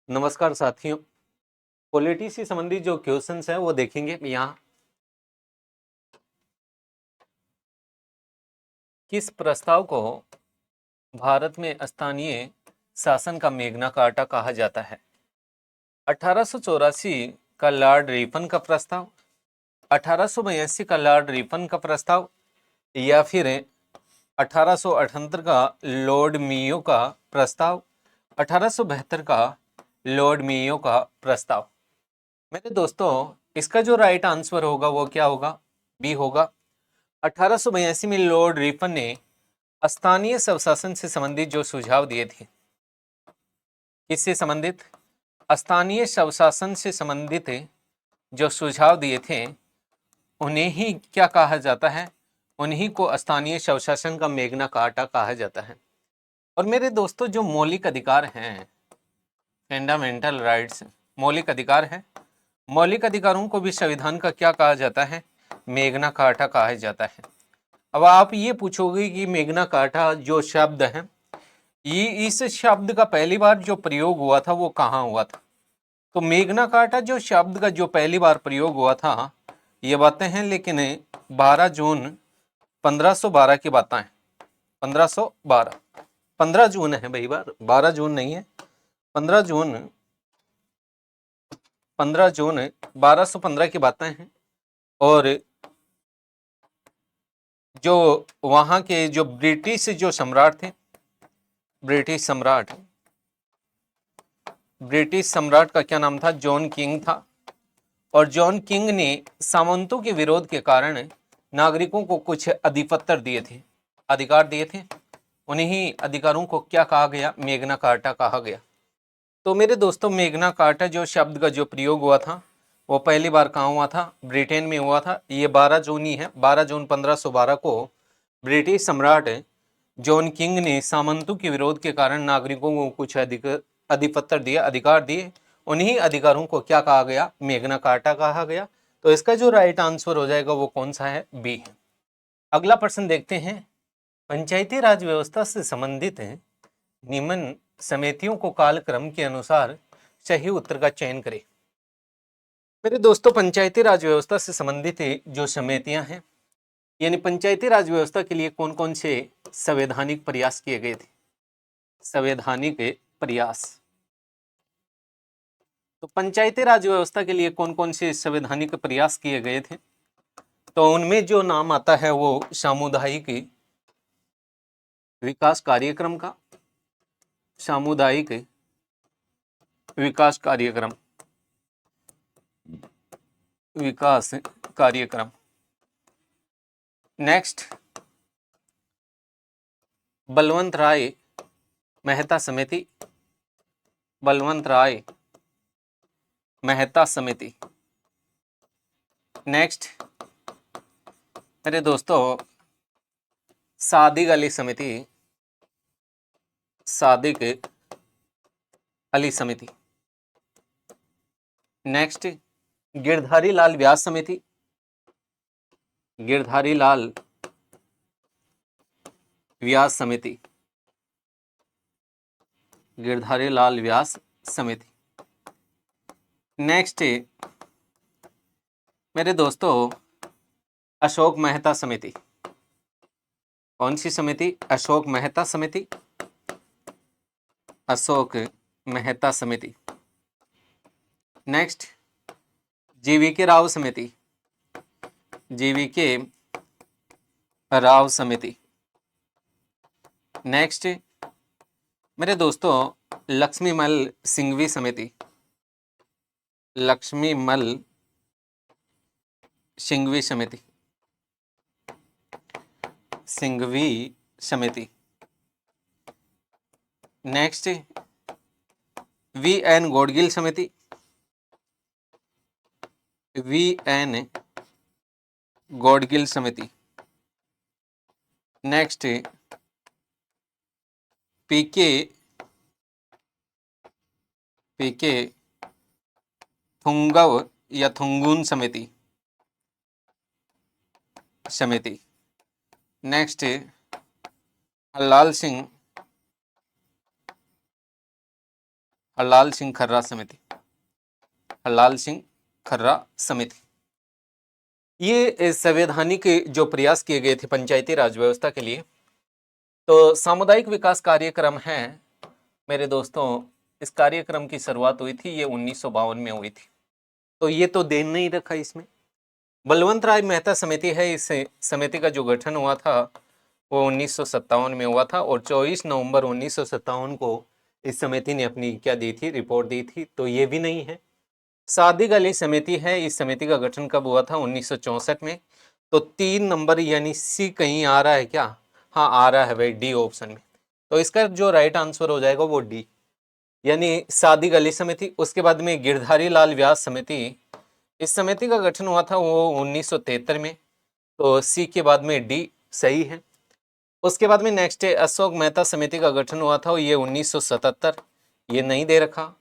नमस्कार साथियों। पॉलिटी से संबंधित जो क्वेश्चंस हैं वो देखेंगे यहाँ। किस प्रस्ताव को भारत में स्थानीय शासन का मेग्ना कार्टा कहा जाता है? 1884 का लॉर्ड रिपन का प्रस्ताव, 1882 का लॉर्ड रिपन का प्रस्ताव, या फिर 1878 का लॉर्ड मेयो का प्रस्ताव, 1872 का लॉर्ड मेयो का प्रस्ताव। मेरे दोस्तों, इसका जो राइट आंसर होगा वो क्या होगा? बी होगा। 1882 में लॉर्ड रिपन ने स्थानीय स्वशासन से संबंधित जो सुझाव दिए थे, किससे संबंधित? स्थानीय स्वशासन से संबंधित जो सुझाव दिए थे उन्हें ही क्या कहा जाता है? उन्हीं को स्थानीय स्वशासन का मेग्ना कार्टा कहा जाता है। और मेरे दोस्तों, जो मौलिक अधिकार हैं, फंडामेंटल राइट्स, मौलिक अधिकार है, मौलिक अधिकारों को भी संविधान का क्या कहा जाता है? मेग्ना कार्टा कहा जाता है। अब आप ये पूछोगे कि मेग्ना कार्टा जो शब्द है, ये इस शब्द का पहली बार जो प्रयोग हुआ था वो कहाँ हुआ था? तो मेग्ना कार्टा जो शब्द का जो पहली बार प्रयोग हुआ था ये बातें हैं, लेकिन 12 जून 1512 की बातें हैं। 1512, 15 जून है भाई, 12 जून नहीं है, 15 जून 1215 की बातें हैं। और जो वहां के जो ब्रिटिश जो सम्राट थे, ब्रिटिश सम्राट का क्या नाम था? जॉन किंग था। और जॉन किंग ने सामंतों के विरोध के कारण नागरिकों को कुछ अधिपत्र दिए थे, अधिकार दिए थे। उन्हीं अधिकारों को क्या कहा गया? मेग्ना कार्टा कहा गया। तो मेरे दोस्तों, मेग्ना कार्टा जो शब्द का जो प्रयोग हुआ था वो पहली बार कहाँ हुआ था? ब्रिटेन में हुआ था। ये 12 जून ही है, 12 जून 1512 को ब्रिटिश सम्राट जॉन किंग ने सामंतों के विरोध के कारण नागरिकों को कुछ अधिपत्र दिए, अधिकार दिए। उन्हीं अधिकारों को क्या कहा गया? मेग्ना कार्टा कहा गया। तो इसका जो राइट आंसर हो जाएगा वो कौन सा है? बी है। अगला प्रश्न देखते हैं। पंचायती राज व्यवस्था से संबंधित निम्न समितियों को कालक्रम के अनुसार सही उत्तर का चयन करें। मेरे दोस्तों, पंचायती राज व्यवस्था से संबंधित जो समितियां हैं, यानी पंचायती राज व्यवस्था के लिए कौन कौन से संवैधानिक प्रयास किए गए थे? संवैधानिक प्रयास। तो पंचायती राज व्यवस्था के लिए कौन कौन से संवैधानिक प्रयास किए गए थे? तो उनमें जो नाम आता है वो सामुदायिक विकास कार्यक्रम का, सामुदायिक विकास कार्यक्रम, विकास कार्यक्रम। नेक्स्ट, बलवंत राय मेहता समिति, बलवंत राय मेहता समिति। नेक्स्ट मेरे दोस्तों, सादिक अली समिति, सादिक अली समिति। नेक्स्ट, गिरधारी लाल व्यास समिति, गिरधारी लाल व्यास समिति, गिरधारी लाल व्यास समिति। नेक्स्ट मेरे दोस्तों, अशोक मेहता समिति। कौन सी समिति? अशोक मेहता समिति, अशोक मेहता समिति। नेक्स्ट, जीवीके राव समिति, जीवीके राव समिति। नेक्स्ट मेरे दोस्तों, लक्ष्मीमल सिंघवी समिति, लक्ष्मीमल सिंघवी समिति, सिंघवी समिति। नेक्स्ट, वी एन गौडगिल समिति, वी एन गौडगिल समिति। नेक्स्ट, पीके पीके थुंगव या थुंगुन समिति, समिति। नेक्स्ट, हरलाल सिंह, हरलाल सिंह खर्रा समिति, हरलाल सिंह खर्रा समिति। ये संवैधानिक जो प्रयास किए गए थे पंचायती राज व्यवस्था के लिए, तो सामुदायिक विकास कार्यक्रम है मेरे दोस्तों। इस कार्यक्रम की शुरुआत हुई थी, ये 1952 में हुई थी। तो ये तो देन नहीं रखा इसमें। बलवंत राय मेहता समिति है, इस समिति का जो गठन हुआ था वो 1957 में हुआ था, और 24 नवंबर 1957 को इस समिति ने अपनी क्या दी थी, रिपोर्ट दी थी। तो ये भी नहीं है। सादिक अली समिति है, इस समिति का गठन कब हुआ था, 1964 में। तो 3 नंबर यानी सी कहीं आ रहा है क्या? हाँ आ रहा है भाई, डी ऑप्शन में। तो इसका जो राइट आंसर हो जाएगा वो डी, यानी सादिक अली समिति। उसके बाद में गिरधारी लाल व्यास समिति, इस समिति का गठन हुआ था वो 1973 में। तो सी के बाद में डी सही है। उसके बाद में नेक्स्ट है अशोक मेहता समिति का गठन हुआ था, ये 1977, ये नहीं दे रखा।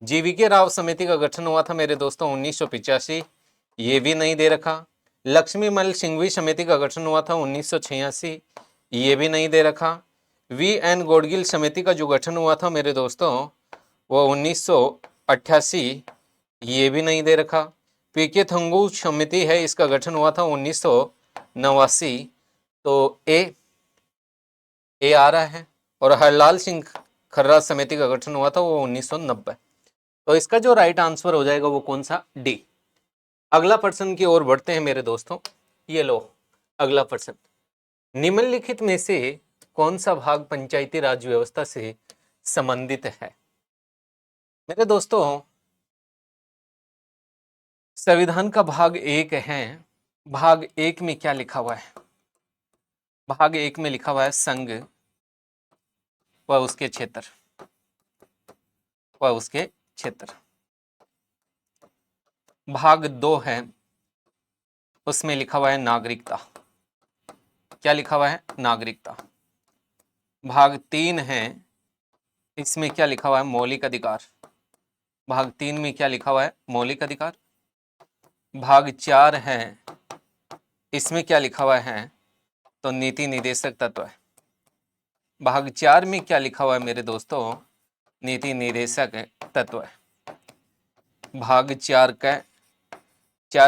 जीवीके राव समिति का गठन हुआ था मेरे दोस्तों 1985, ये भी नहीं दे रखा। लक्ष्मीमल सिंघवी समिति का गठन हुआ था 1986, ये भी नहीं दे रखा। वी.एन. गोडगिल समिति का जो गठन हुआ था मेरे दोस्तों वो 1988, ये भी नहीं दे रखा। पीके थंगू समिति है, इसका गठन हुआ था 1989, तो ए आ रहा है। और हरलाल सिंह खर्रा समिति का गठन हुआ था वो 1990। तो इसका जो राइट आंसर हो जाएगा वो कौन सा, डी। अगला प्रश्न की ओर बढ़ते हैं मेरे दोस्तों। ये लो अगला प्रश्न, निम्नलिखित में से कौन सा भाग पंचायती राज व्यवस्था से संबंधित है? मेरे दोस्तों संविधान का भाग 1 है। भाग 1 में क्या लिखा हुआ है? भाग 1 में लिखा हुआ है संघ व उसके क्षेत्र, व उसके क्षेत्र। भाग 2 है, उसमें लिखा हुआ है नागरिकता। क्या लिखा हुआ है? नागरिकता। भाग 3 है, इसमें क्या लिखा हुआ है? मौलिक अधिकार। भाग 3 में क्या लिखा हुआ है? मौलिक अधिकार। भाग 4 है, इसमें क्या लिखा हुआ है? तो नीति निर्देशक तत्व है। भाग 4 में क्या लिखा हुआ है मेरे दोस्तों? नीति निर्देशक तत्व है। भाग 4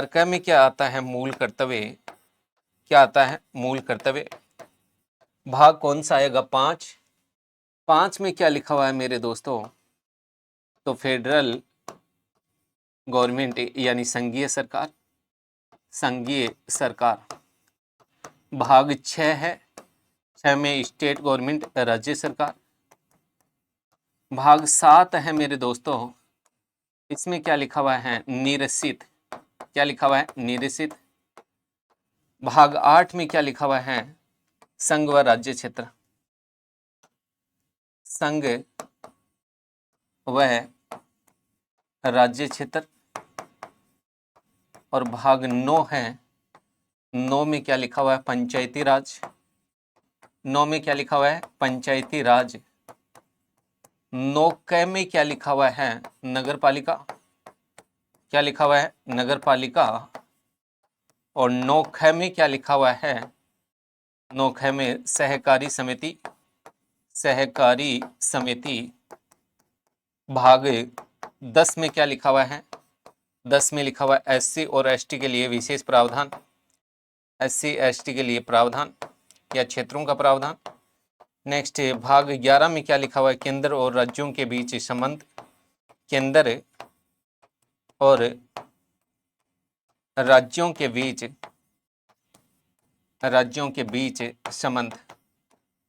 का में क्या आता है? मूल कर्तव्य। क्या आता है? मूल कर्तव्य। भाग कौन सा आएगा? 5 में क्या लिखा हुआ है मेरे दोस्तों? तो फेडरल गवर्नमेंट यानी संघीय सरकार, संघीय सरकार। भाग 6 है, 6 में स्टेट गवर्नमेंट, राज्य सरकार। भाग 7 है मेरे दोस्तों, इसमें क्या लिखा हुआ है? निरसित। क्या लिखा हुआ है? निरसित। भाग 8 में क्या लिखा हुआ है? संघ व राज्य क्षेत्र, संघ व राज्य क्षेत्र। और भाग 9 है, 9 में क्या लिखा हुआ है? पंचायती राज। 9 में क्या लिखा हुआ है? पंचायती राज। 9 क में क्या लिखा हुआ है? नगर पालिका। क्या लिखा हुआ है? नगर पालिका। और 9 ख में क्या लिखा हुआ है? 9 ख में सहकारी समिति, सहकारी समिति। भाग 10 में क्या लिखा हुआ है? 10 में लिखा हुआ है एससी और एसटी के लिए विशेष प्रावधान, एससी एसटी के लिए प्रावधान या क्षेत्रों का प्रावधान। नेक्स्ट भाग 11 में क्या लिखा हुआ है? केंद्र और राज्यों के बीच संबंध, केंद्र और राज्यों के बीच संबंध।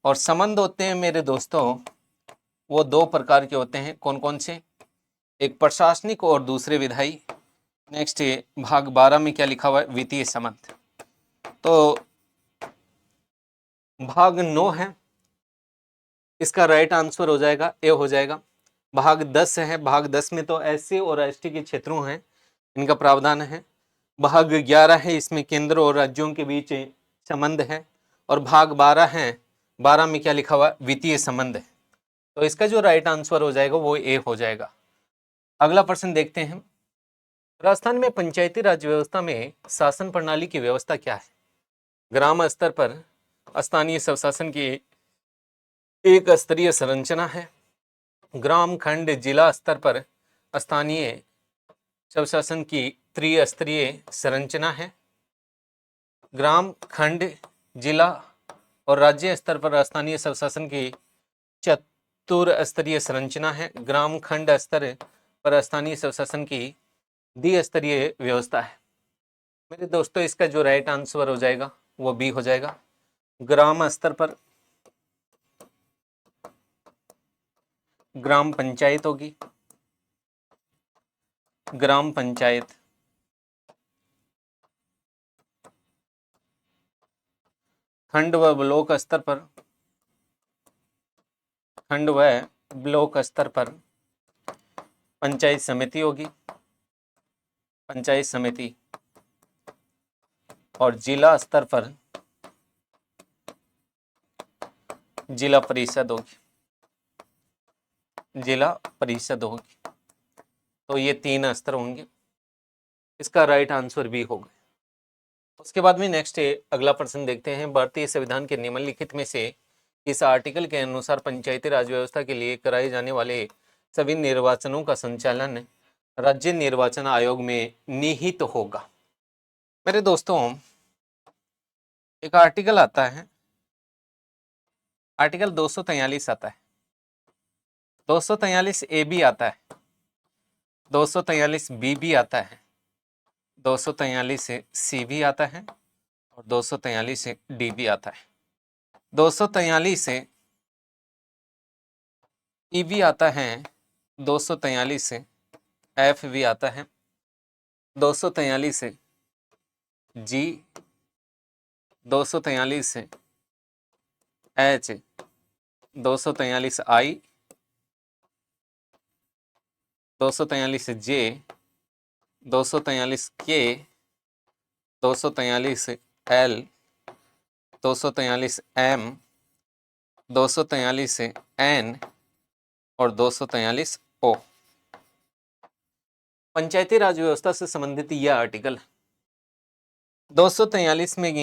और संबंध होते हैं मेरे दोस्तों वो 2 प्रकार के होते हैं। कौन कौन से? एक प्रशासनिक और दूसरे विधायी। नेक्स्ट भाग 12 में क्या लिखा हुआ है? वित्तीय संबंध। तो भाग 9 है, इसका राइट आंसर हो जाएगा ए हो जाएगा। भाग 10 है, भाग 10 में तो एससी और एसटी के क्षेत्रों हैं, इनका प्रावधान है। भाग 11 है, इसमें केंद्र और राज्यों के बीच संबंध है। और भाग 12 है, 12 में क्या लिखा हुआ है? वित्तीय संबंध है। तो इसका जो राइट आंसर हो जाएगा वो ए हो जाएगा। अगला प्रश्न देखते हैं, राजस्थान में पंचायती राज व्यवस्था में शासन प्रणाली की व्यवस्था क्या है? ग्राम स्तर पर स्थानीय स्वशासन की एक स्तरीय संरचना है। ग्राम, खंड, जिला स्तर पर स्थानीय स्वशासन की त्रिस्तरीय संरचना है। ग्राम, खंड, जिला और राज्य स्तर पर स्थानीय स्वशासन की चतुर्स्तरीय संरचना है। ग्राम, खंड स्तर पर स्थानीय स्वशासन की द्विस्तरीय व्यवस्था है। मेरे दोस्तों, इसका जो राइट आंसर हो जाएगा वो बी हो जाएगा। ग्राम स्तर पर ग्राम पंचायत होगी, ग्राम पंचायत। खंड व ब्लॉक स्तर पर, खंड व ब्लॉक स्तर पर पंचायत समिति होगी, पंचायत समिति। और जिला स्तर पर जिला परिषद होगी, जिला परिषद होगी। तो ये 3 स्तर होंगे। इसका राइट आंसर भी होगा। उसके बाद में नेक्स्ट अगला प्रश्न देखते हैं। भारतीय संविधान के निम्नलिखित में से इस आर्टिकल के अनुसार पंचायती राज व्यवस्था के लिए कराए जाने वाले सभी निर्वाचनों का संचालन राज्य निर्वाचन आयोग में निहित होगा। मेरे दोस्तों, एक आर्टिकल आता है, आर्टिकल 243 आता है, 243 ए भी आता है, 243 बी भी आता है, 243 सी भी आता है और 243 डी भी आता है। 243 ई भी आता है, 243 एफ भी आता है, 243 जी, 243 एच, 243 आई, 243 जे, 243 के, 243 एल, 243 एम, 243 एन और 243 ओ। पंचायती राज व्यवस्था से संबंधित यह आर्टिकल 243 में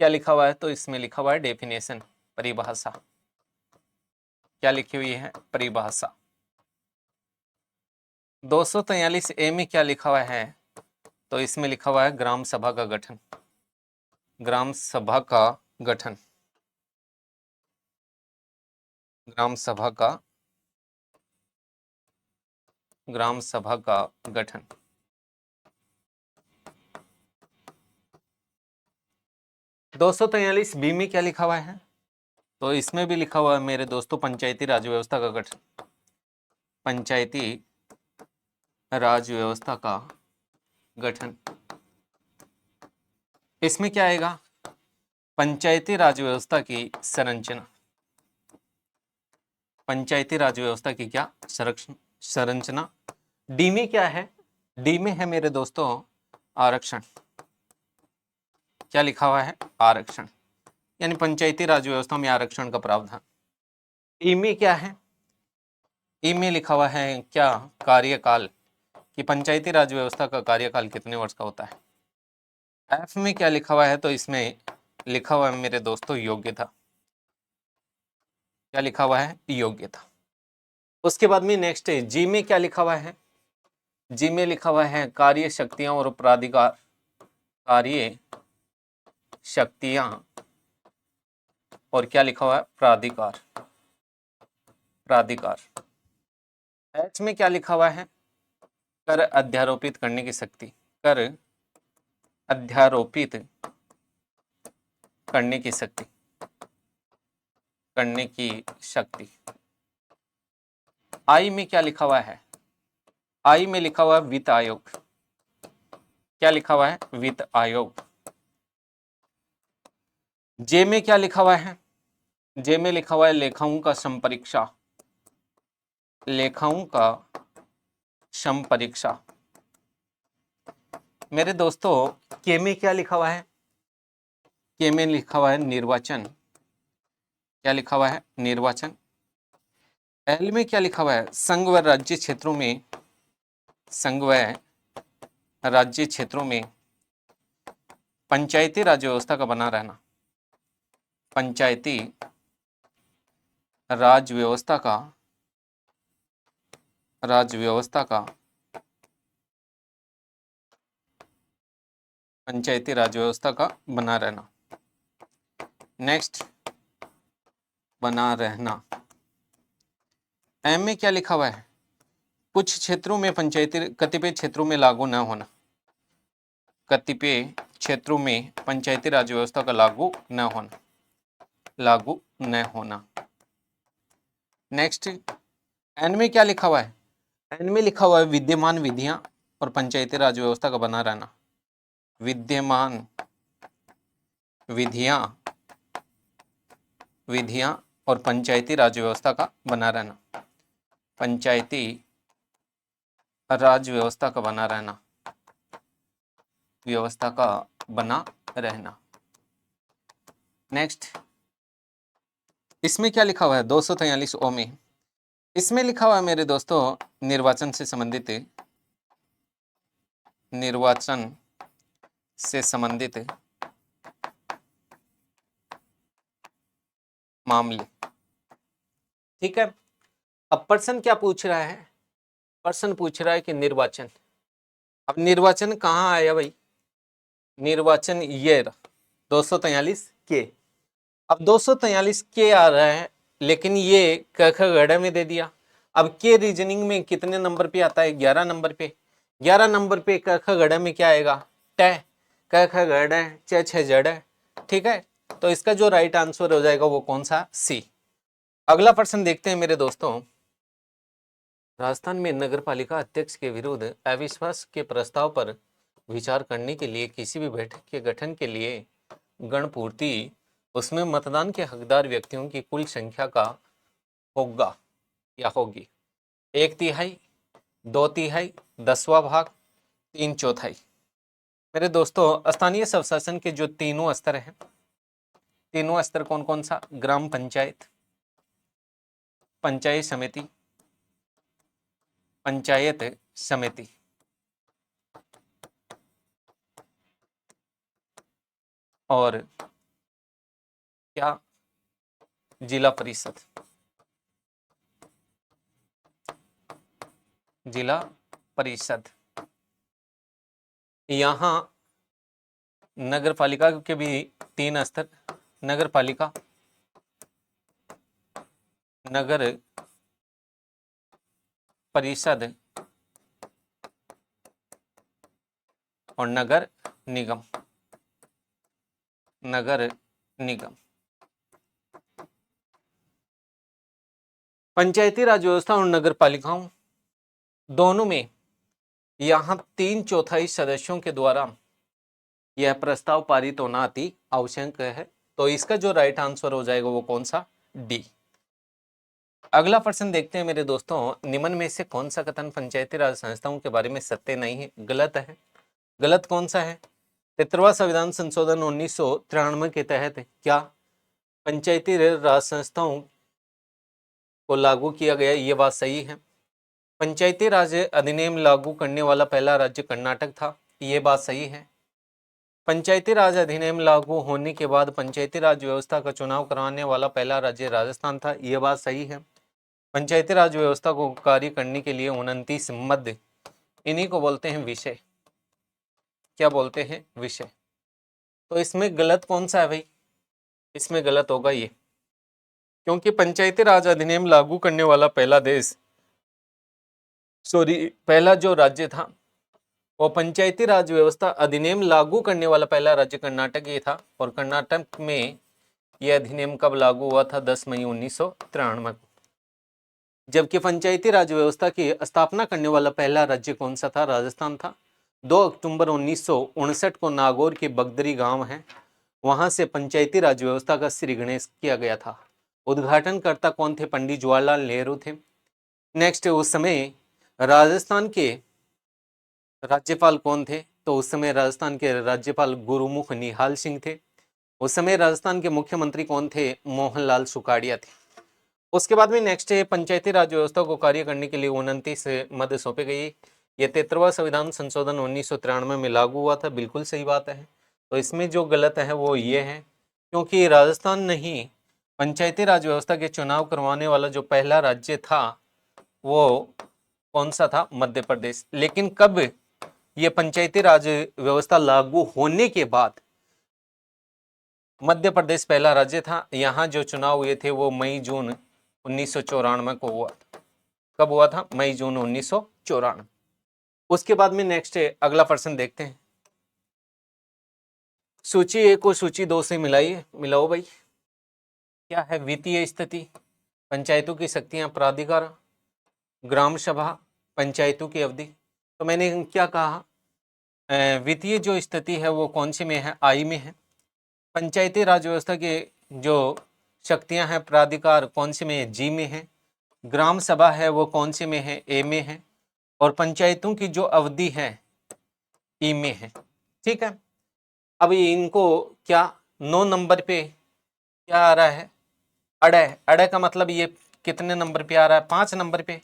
क्या लिखा हुआ है? तो इसमें लिखा हुआ है डेफिनेशन, परिभाषा। क्या लिखी हुई है? परिभाषा। 243 ए में क्या लिखा हुआ है? तो इसमें लिखा हुआ है ग्राम सभा का गठन, ग्राम सभा का गठन, ग्राम सभा का, ग्राम सभा का गठन। 243 बी में क्या लिखा हुआ है? तो इसमें भी लिखा हुआ है मेरे दोस्तों पंचायती राज व्यवस्था का गठन, पंचायती राज व्यवस्था का गठन। इसमें क्या आएगा? पंचायती राज व्यवस्था की संरचना, पंचायती राज व्यवस्था की क्या संरचना। डी में क्या है? डी में है मेरे दोस्तों आरक्षण। क्या लिखा हुआ है? आरक्षण, यानी पंचायती राज व्यवस्था में आरक्षण का प्रावधान। ई में क्या है? ई में लिखा हुआ है क्या? कार्यकाल, कि पंचायती राज व्यवस्था का कार्यकाल कितने वर्ष का होता है। एफ में क्या लिखा हुआ है? तो इसमें लिखा हुआ है मेरे दोस्तों योग्यता। क्या लिखा हुआ है? योग्यता। उसके बाद में नेक्स्ट है जी में क्या लिखा हुआ है? जी में लिखा हुआ है कार्य शक्तियां और प्राधिकार, कार्य शक्तियां और क्या लिखा हुआ है? प्राधिकार, प्राधिकार। एच में क्या लिखा हुआ है? कर अध्यारोपित करने की शक्ति, कर अध्यारोपित करने की शक्ति, करने की शक्ति। आई में क्या लिखा हुआ है? आई में लिखा हुआ है वित्त आयोग। क्या लिखा हुआ है? वित्त आयोग। जे में क्या लिखा हुआ है? जे में लिखा हुआ है लेखाओं का संपरीक्षा, लेखाओं का संपरीक्षा। मेरे दोस्तों के में क्या लिखा हुआ है? के में लिखा हुआ है निर्वाचन। क्या लिखा हुआ है? निर्वाचन। एल में क्या लिखा हुआ है? संघ व राज्य क्षेत्रों में, संघ व राज्य क्षेत्रों में पंचायती राज व्यवस्था का बना रहना, पंचायती राज व्यवस्था का राज्य व्यवस्था का, पंचायती राज व्यवस्था का बना रहना। नेक्स्ट, बना रहना। एम में क्या लिखा हुआ है? कुछ क्षेत्रों में पंचायती, कतिपय क्षेत्रों में लागू न होना, कतिपय क्षेत्रों में पंचायती राज व्यवस्था का लागू न होना, लागू न होना। नेक्स्ट, एन में क्या लिखा हुआ है? एन में लिखा हुआ है विद्यमान विधियां और पंचायती राज व्यवस्था का बना रहना। विद्यमान विधियां और पंचायती राज व्यवस्था का बना रहना, पंचायती राज व्यवस्था का बना रहना, व्यवस्था का बना रहना। नेक्स्ट, इसमें क्या लिखा हुआ है 243 ओ में? इसमें लिखा हुआ है मेरे दोस्तों निर्वाचन से संबंधित, निर्वाचन से संबंधित मामले। ठीक है, अब प्रश्न क्या पूछ रहा है? प्रश्न पूछ रहा है कि निर्वाचन, अब निर्वाचन कहाँ आया भाई? निर्वाचन ये 243 के। अब 243 के आ रहा है, लेकिन ये क ख ग में दे दिया। अब के रीजनिंग में कितने नंबर पे आता है? 11 नंबर पे। 11 नंबर पे क ख ग में क्या आएगा? ट, क ख ग च छ जड़। ठीक है, तो इसका जो राइट आंसर हो जाएगा वो कौन सा? सी। अगला प्रश्न देखते हैं मेरे दोस्तों। राजस्थान में नगरपालिका अध्यक्ष के विरुद्ध अविश्वास के प्रस्ताव पर विचार करने के लिए किसी भी बैठक के गठन के लिए गणपूर्ति, उसमें मतदान के हकदार व्यक्तियों की कुल संख्या का होगा या होगी 1/3, 2/3, 10वां भाग, 3/4। मेरे दोस्तों, स्थानीय स्वशासन के जो तीनों स्तर हैं, तीनों स्तर कौन कौन सा? ग्राम पंचायत, पंचायत समिति, पंचायत समिति और क्या? जिला परिषद, जिला परिषद। यहाँ नगर पालिका के भी 3 स्तर, नगर पालिका, नगर परिषद और नगर निगम, नगर निगम। पंचायती राज व्यवस्था और नगर पालिकाओं दोनों में यहाँ 3/4 सदस्यों के द्वारा यह प्रस्ताव पारित होना अति आवश्यक है। तो इसका जो राइट आंसर हो जाएगा वो कौन सा? डी। अगला प्रश्न देखते हैं मेरे दोस्तों। निम्न में से कौन सा कथन पंचायती राज संस्थाओं के बारे में सत्य नहीं है, गलत है? गलत कौन सा है? 73वां संविधान संशोधन 1993 के तहत क्या पंचायती राज संस्थाओं को लागू किया गया? ये बात सही है। पंचायती राज अधिनियम लागू करने वाला पहला राज्य कर्नाटक था, ये बात सही है। पंचायती राज अधिनियम लागू होने के बाद पंचायती राज व्यवस्था का चुनाव करवाने वाला पहला राज्य राजस्थान था, ये बात सही है। पंचायती राज व्यवस्था को कार्य करने के लिए 29 मध्य, इन्हीं को बोलते हैं विषय। क्या बोलते हैं? विषय। तो इसमें गलत कौन सा है भाई? इसमें गलत होगा ये, क्योंकि पंचायती राज अधिनियम लागू करने वाला पहला पहला जो राज्य था वो पंचायती राज व्यवस्था अधिनियम लागू करने वाला पहला राज्य कर्नाटक ये था। और कर्नाटक में यह अधिनियम कब लागू हुआ था? 10 मई 1993 को। जबकि पंचायती राज व्यवस्था की स्थापना करने वाला पहला राज्य कौन सा था? राजस्थान था। 2 अक्टूबर 1959 को नागौर के बगदरी गांव है, वहां से पंचायती राज व्यवस्था का श्री गणेश किया गया था। उद्घाटनकर्ता कौन थे? पंडित जवाहरलाल नेहरू थे। नेक्स्ट, उस समय राजस्थान के राज्यपाल कौन थे? तो उस समय राजस्थान के राज्यपाल गुरुमुख निहाल सिंह थे। उस समय राजस्थान के मुख्यमंत्री कौन थे? मोहनलाल सुखाड़िया थे। उसके बाद में नेक्स्ट है पंचायती राज व्यवस्था को कार्य करने के लिए 29 मद सौंपे गए। ये 73वां संविधान संशोधन 1993 में लागू हुआ था, बिल्कुल सही बात है। तो इसमें जो गलत है वो ये है, क्योंकि राजस्थान नहीं, पंचायती राज व्यवस्था के चुनाव करवाने वाला जो पहला राज्य था वो कौन सा था? मध्य प्रदेश। लेकिन कब ये पंचायती राज व्यवस्था लागू होने के बाद मध्य प्रदेश पहला राज्य था। यहाँ जो चुनाव हुए थे वो मई जून 1994 को हुआ। कब हुआ था? मई जून 1994। उसके बाद में नेक्स्ट अगला प्रश्न देखते हैं। सूची 1 को सूची 2 से मिलाइए, मिलाओ भाई। क्या है? वित्तीय स्थिति, पंचायतों की शक्तियां, प्राधिकार, ग्राम सभा, पंचायतों की अवधि। तो मैंने क्या कहा? वित्तीय जो स्थिति है वो कौन से में है? आई में है। पंचायती राज व्यवस्था के जो शक्तियां हैं, प्राधिकार कौन से में है? जी में है। ग्राम सभा है वो कौन से में है? ए में है। और पंचायतों की जो अवधि है ई में है। ठीक है। अब इनको क्या 9 नंबर पे क्या आ रहा है? अड़े। अड़े का मतलब ये कितने नंबर पे आ रहा है? 5 नंबर पे।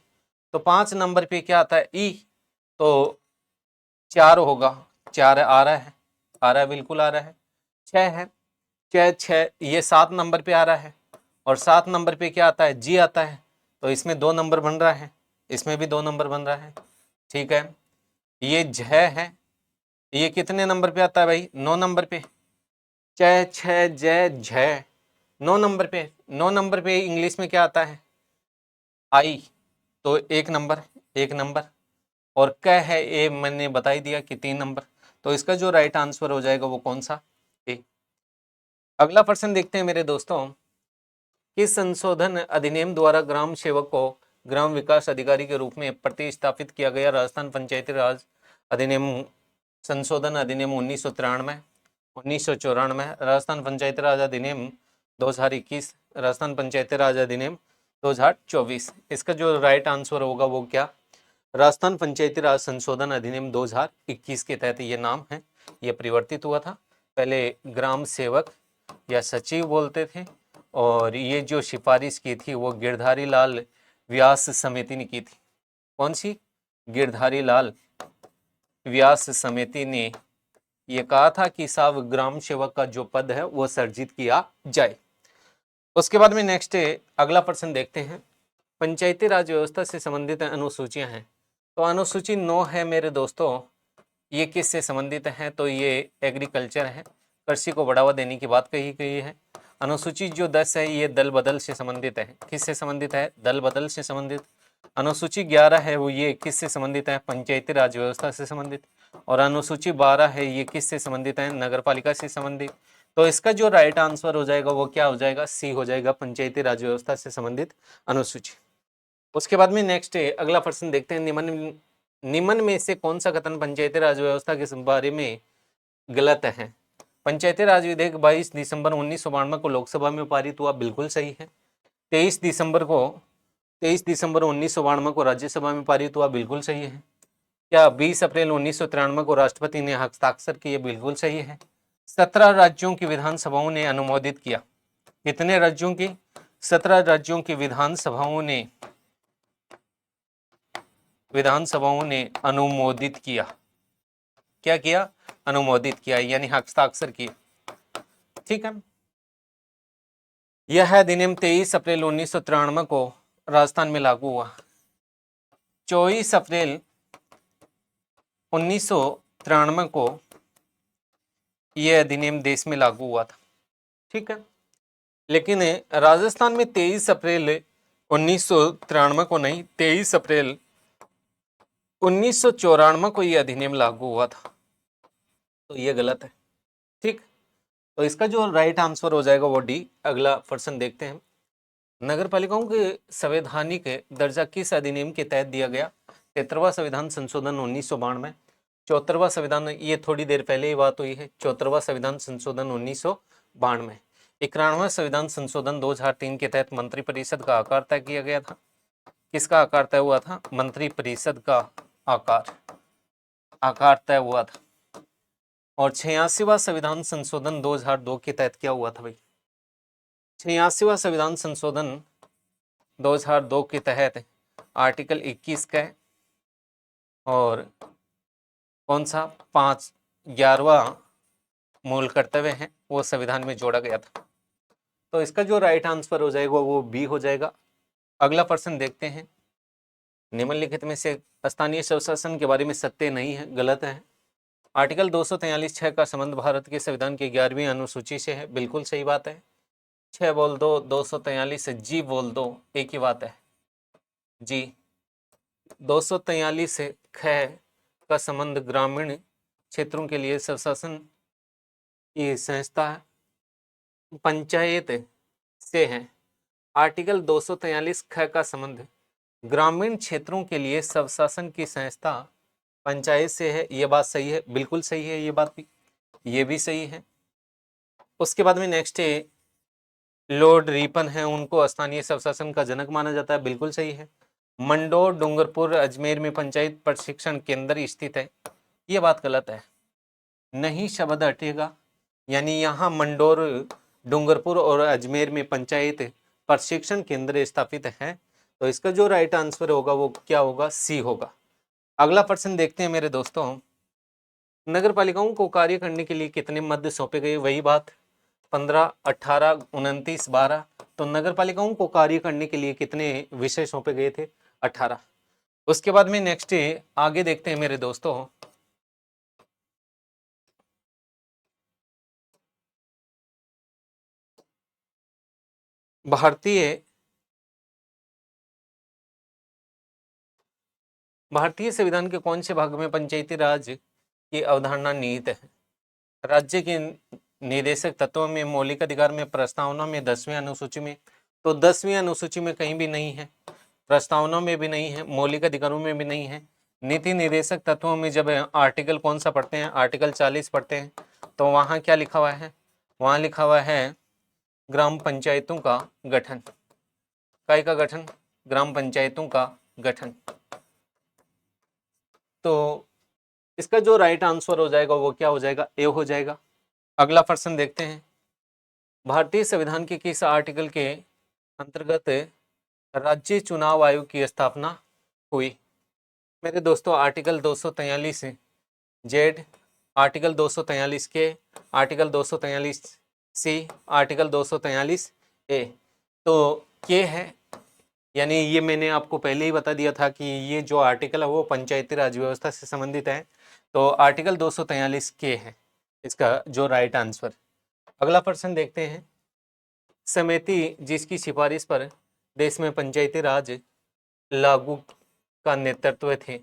तो 5 नंबर पे क्या आता है? ई। तो 4 होगा। 4 आ रहा है, आ रहा है, बिल्कुल आ रहा है। 6 है, 6 ये 7 नंबर पे आ रहा है। और 7 नंबर पे क्या आता है? जी आता है। तो इसमें 2 नंबर बन रहा है, इसमें भी 2 नंबर बन रहा है। ठीक है। ये झ है, ये कितने नंबर पे आता है भाई? 9 नंबर पे। 6 6 जय झ 9 नंबर पे। 9 नंबर पे इंग्लिश में क्या आता है? आई। तो 1 नंबर, 1 नंबर। और क है ए, मैंने बता ही दिया कि 3 नंबर। तो इसका जो राइट आंसर हो जाएगा वो कौन सा? ए। अगला प्रश्न देखते हैं मेरे दोस्तों। किस संशोधन अधिनियम द्वारा ग्राम सेवक को ग्राम विकास अधिकारी के रूप में प्रतिस्थापित किया गया? राजस्थान पंचायती राज अधिनियम, संशोधन अधिनियम 1993, 1994, राजस्थान पंचायती राज अधिनियम 2021, राजस्थान पंचायती राज अधिनियम 2024। इसका जो राइट आंसर होगा वो क्या? राजस्थान पंचायती राज संशोधन अधिनियम 2021 के तहत ये नाम है, ये परिवर्तित हुआ था। पहले ग्राम सेवक या सचिव बोलते थे, और ये जो सिफारिश की थी वो गिरधारी लाल व्यास समिति ने की थी। कौन सी? गिरधारी लाल व्यास समिति ने ये कहा था कि साहब ग्राम सेवक का जो पद है वो सर्जित किया जाए। उसके बाद में नेक्स्ट अगला प्रश्न देखते हैं। पंचायती राज व्यवस्था से संबंधित अनुसूचियां हैं। तो अनुसूची 9 है मेरे दोस्तों। ये किससे संबंधित है? तो ये एग्रीकल्चर है, कृषि को बढ़ावा देने की बात कही गई है। अनुसूची जो 10 है ये दल बदल से संबंधित है। किससे संबंधित है? दल बदल से संबंधित। अनुसूची 11 है वो ये किससे संबंधित है? पंचायती राज व्यवस्था से संबंधित। और अनुसूची 12 है ये किससे संबंधित है? नगरपालिका से संबंधित। तो इसका जो राइट आंसर हो जाएगा वो क्या हो जाएगा? सी हो जाएगा, पंचायती राज व्यवस्था से संबंधित अनुसूची। उसके बाद में नेक्स्ट अगला प्रश्न देखते हैं। निम्न में से कौन सा कथन पंचायती राज व्यवस्था के बारे में गलत है? पंचायती राज विधेयक 22 दिसंबर 1992 को लोकसभा में पारित हुआ, बिल्कुल सही है। 23 दिसंबर 1992 को राज्यसभा में पारित हुआ, बिल्कुल सही है। क्या 20 अप्रैल 1993 को राष्ट्रपति ने हस्ताक्षर किए? बिल्कुल सही है। 17 राज्यों की विधानसभाओं ने अनुमोदित किया। कितने राज्यों की? 17 राज्यों की विधानसभाओं ने अनुमोदित किया। क्या किया? अनुमोदित किया, यानी हस्ताक्षर किए। ठीक है। यह अधिनियम 23 अप्रैल 1993 को राजस्थान में लागू हुआ। 24 अप्रैल 1993 को यह अधिनियम देश में लागू हुआ था। ठीक है। लेकिन राजस्थान में 23 अप्रैल 1993 को नहीं, 23 अप्रैल 1994 को यह अधिनियम लागू हुआ था। तो ये गलत है। ठीक। तो इसका जो राइट आंसर हो जाएगा वो डी। अगला प्रश्न देखते हैं। नगर पालिकाओं के संवैधानिक दर्जा किस अधिनियम के तहत दिया गया? 73वां संविधान संशोधन 1992, 74वां संविधान, ये थोड़ी देर पहले ही बात हुई है, 74वां संविधान संशोधन 1992, 91वां संविधान संशोधन 2003 के तहत मंत्रिपरिषद का आकार तय किया गया था। किसका आकार तय हुआ था? मंत्रिपरिषद का आकार तय हुआ था। और 86वां संविधान संशोधन 2002 के तहत क्या हुआ था भाई? 86वां संविधान संशोधन 2002 के तहत आर्टिकल 21 का और कौन सा 11वां मूल कर्तव्य है वो संविधान में जोड़ा गया था। तो इसका जो राइट आंसर हो जाएगा वो बी हो जाएगा। अगला प्रश्न देखते हैं। निम्नलिखित में से स्थानीय स्वशासन के बारे में सत्य नहीं है, गलत है। आर्टिकल 243(6) का संबंध भारत के संविधान की 11वीं अनुसूची से है, बिल्कुल सही बात है। 6 बोल दो, 243 से जी बोल दो, एक ही बात है जी। 243 से ख का संबंध ग्रामीण क्षेत्रों के लिए स्वशासन की संस्था पंचायत से है। आर्टिकल 243 ख का संबंध ग्रामीण क्षेत्रों के लिए स्वशासन की संस्था पंचायत से है। ये बात सही है, बिल्कुल सही है, ये बात भी, ये भी सही है। उसके बाद में नेक्स्ट है लॉर्ड रिपन है, उनको स्थानीय स्वशासन का जनक माना जाता है, बिल्कुल सही है। मंडोर डूंगरपुर अजमेर में पंचायत प्रशिक्षण केंद्र स्थित है, ये बात गलत है, नहीं शब्द हटेगा। यानी यहाँ मंडोर डूंगरपुर और अजमेर में पंचायत प्रशिक्षण केंद्र स्थापित है, तो इसका जो राइट आंसर होगा वो क्या होगा, सी होगा। अगला प्रश्न देखते हैं मेरे दोस्तों, नगर पालिकाओं को कार्य करने के लिए कितने मद सौंपे गए, वही बात 15, 18, 29, 12। तो नगर पालिकाओं को कार्य करने के लिए कितने विषय सौंपे गए थे, 18। उसके बाद में नेक्स्ट आगे देखते हैं मेरे दोस्तों, भारतीय संविधान के कौन से भाग में पंचायती राज की अवधारणा निहित है। राज्य के निर्देशक तत्वों में, मौलिक अधिकार में, प्रस्तावना में, 10वीं अनुसूची में। तो 10वीं अनुसूची में कहीं भी नहीं है, प्रस्तावना में भी नहीं है, मौलिक अधिकारों में भी नहीं है। नीति निर्देशक तत्वों में जब आर्टिकल कौन सा पढ़ते हैं, आर्टिकल 40 पढ़ते हैं, तो वहाँ क्या लिखा हुआ है, वहाँ लिखा हुआ है ग्राम पंचायतों का गठन। काय का गठन, ग्राम पंचायतों का गठन। तो इसका जो राइट आंसर हो जाएगा वो क्या हो जाएगा, ए हो जाएगा। अगला प्रश्न देखते हैं, भारतीय संविधान के किस आर्टिकल के अंतर्गत राज्य चुनाव आयोग की स्थापना हुई। मेरे दोस्तों आर्टिकल 243 जेड, आर्टिकल 243 के, आर्टिकल 243 सी, आर्टिकल 243 ए। तो के है, यानी ये मैंने आपको पहले ही बता दिया था कि ये जो आर्टिकल है वो पंचायती राज व्यवस्था से संबंधित है। तो आर्टिकल 243 के है इसका जो राइट आंसर। अगला प्रश्न देखते हैं, समिति जिसकी सिफारिश पर देश में पंचायती राज लागू का नेतृत्व थे,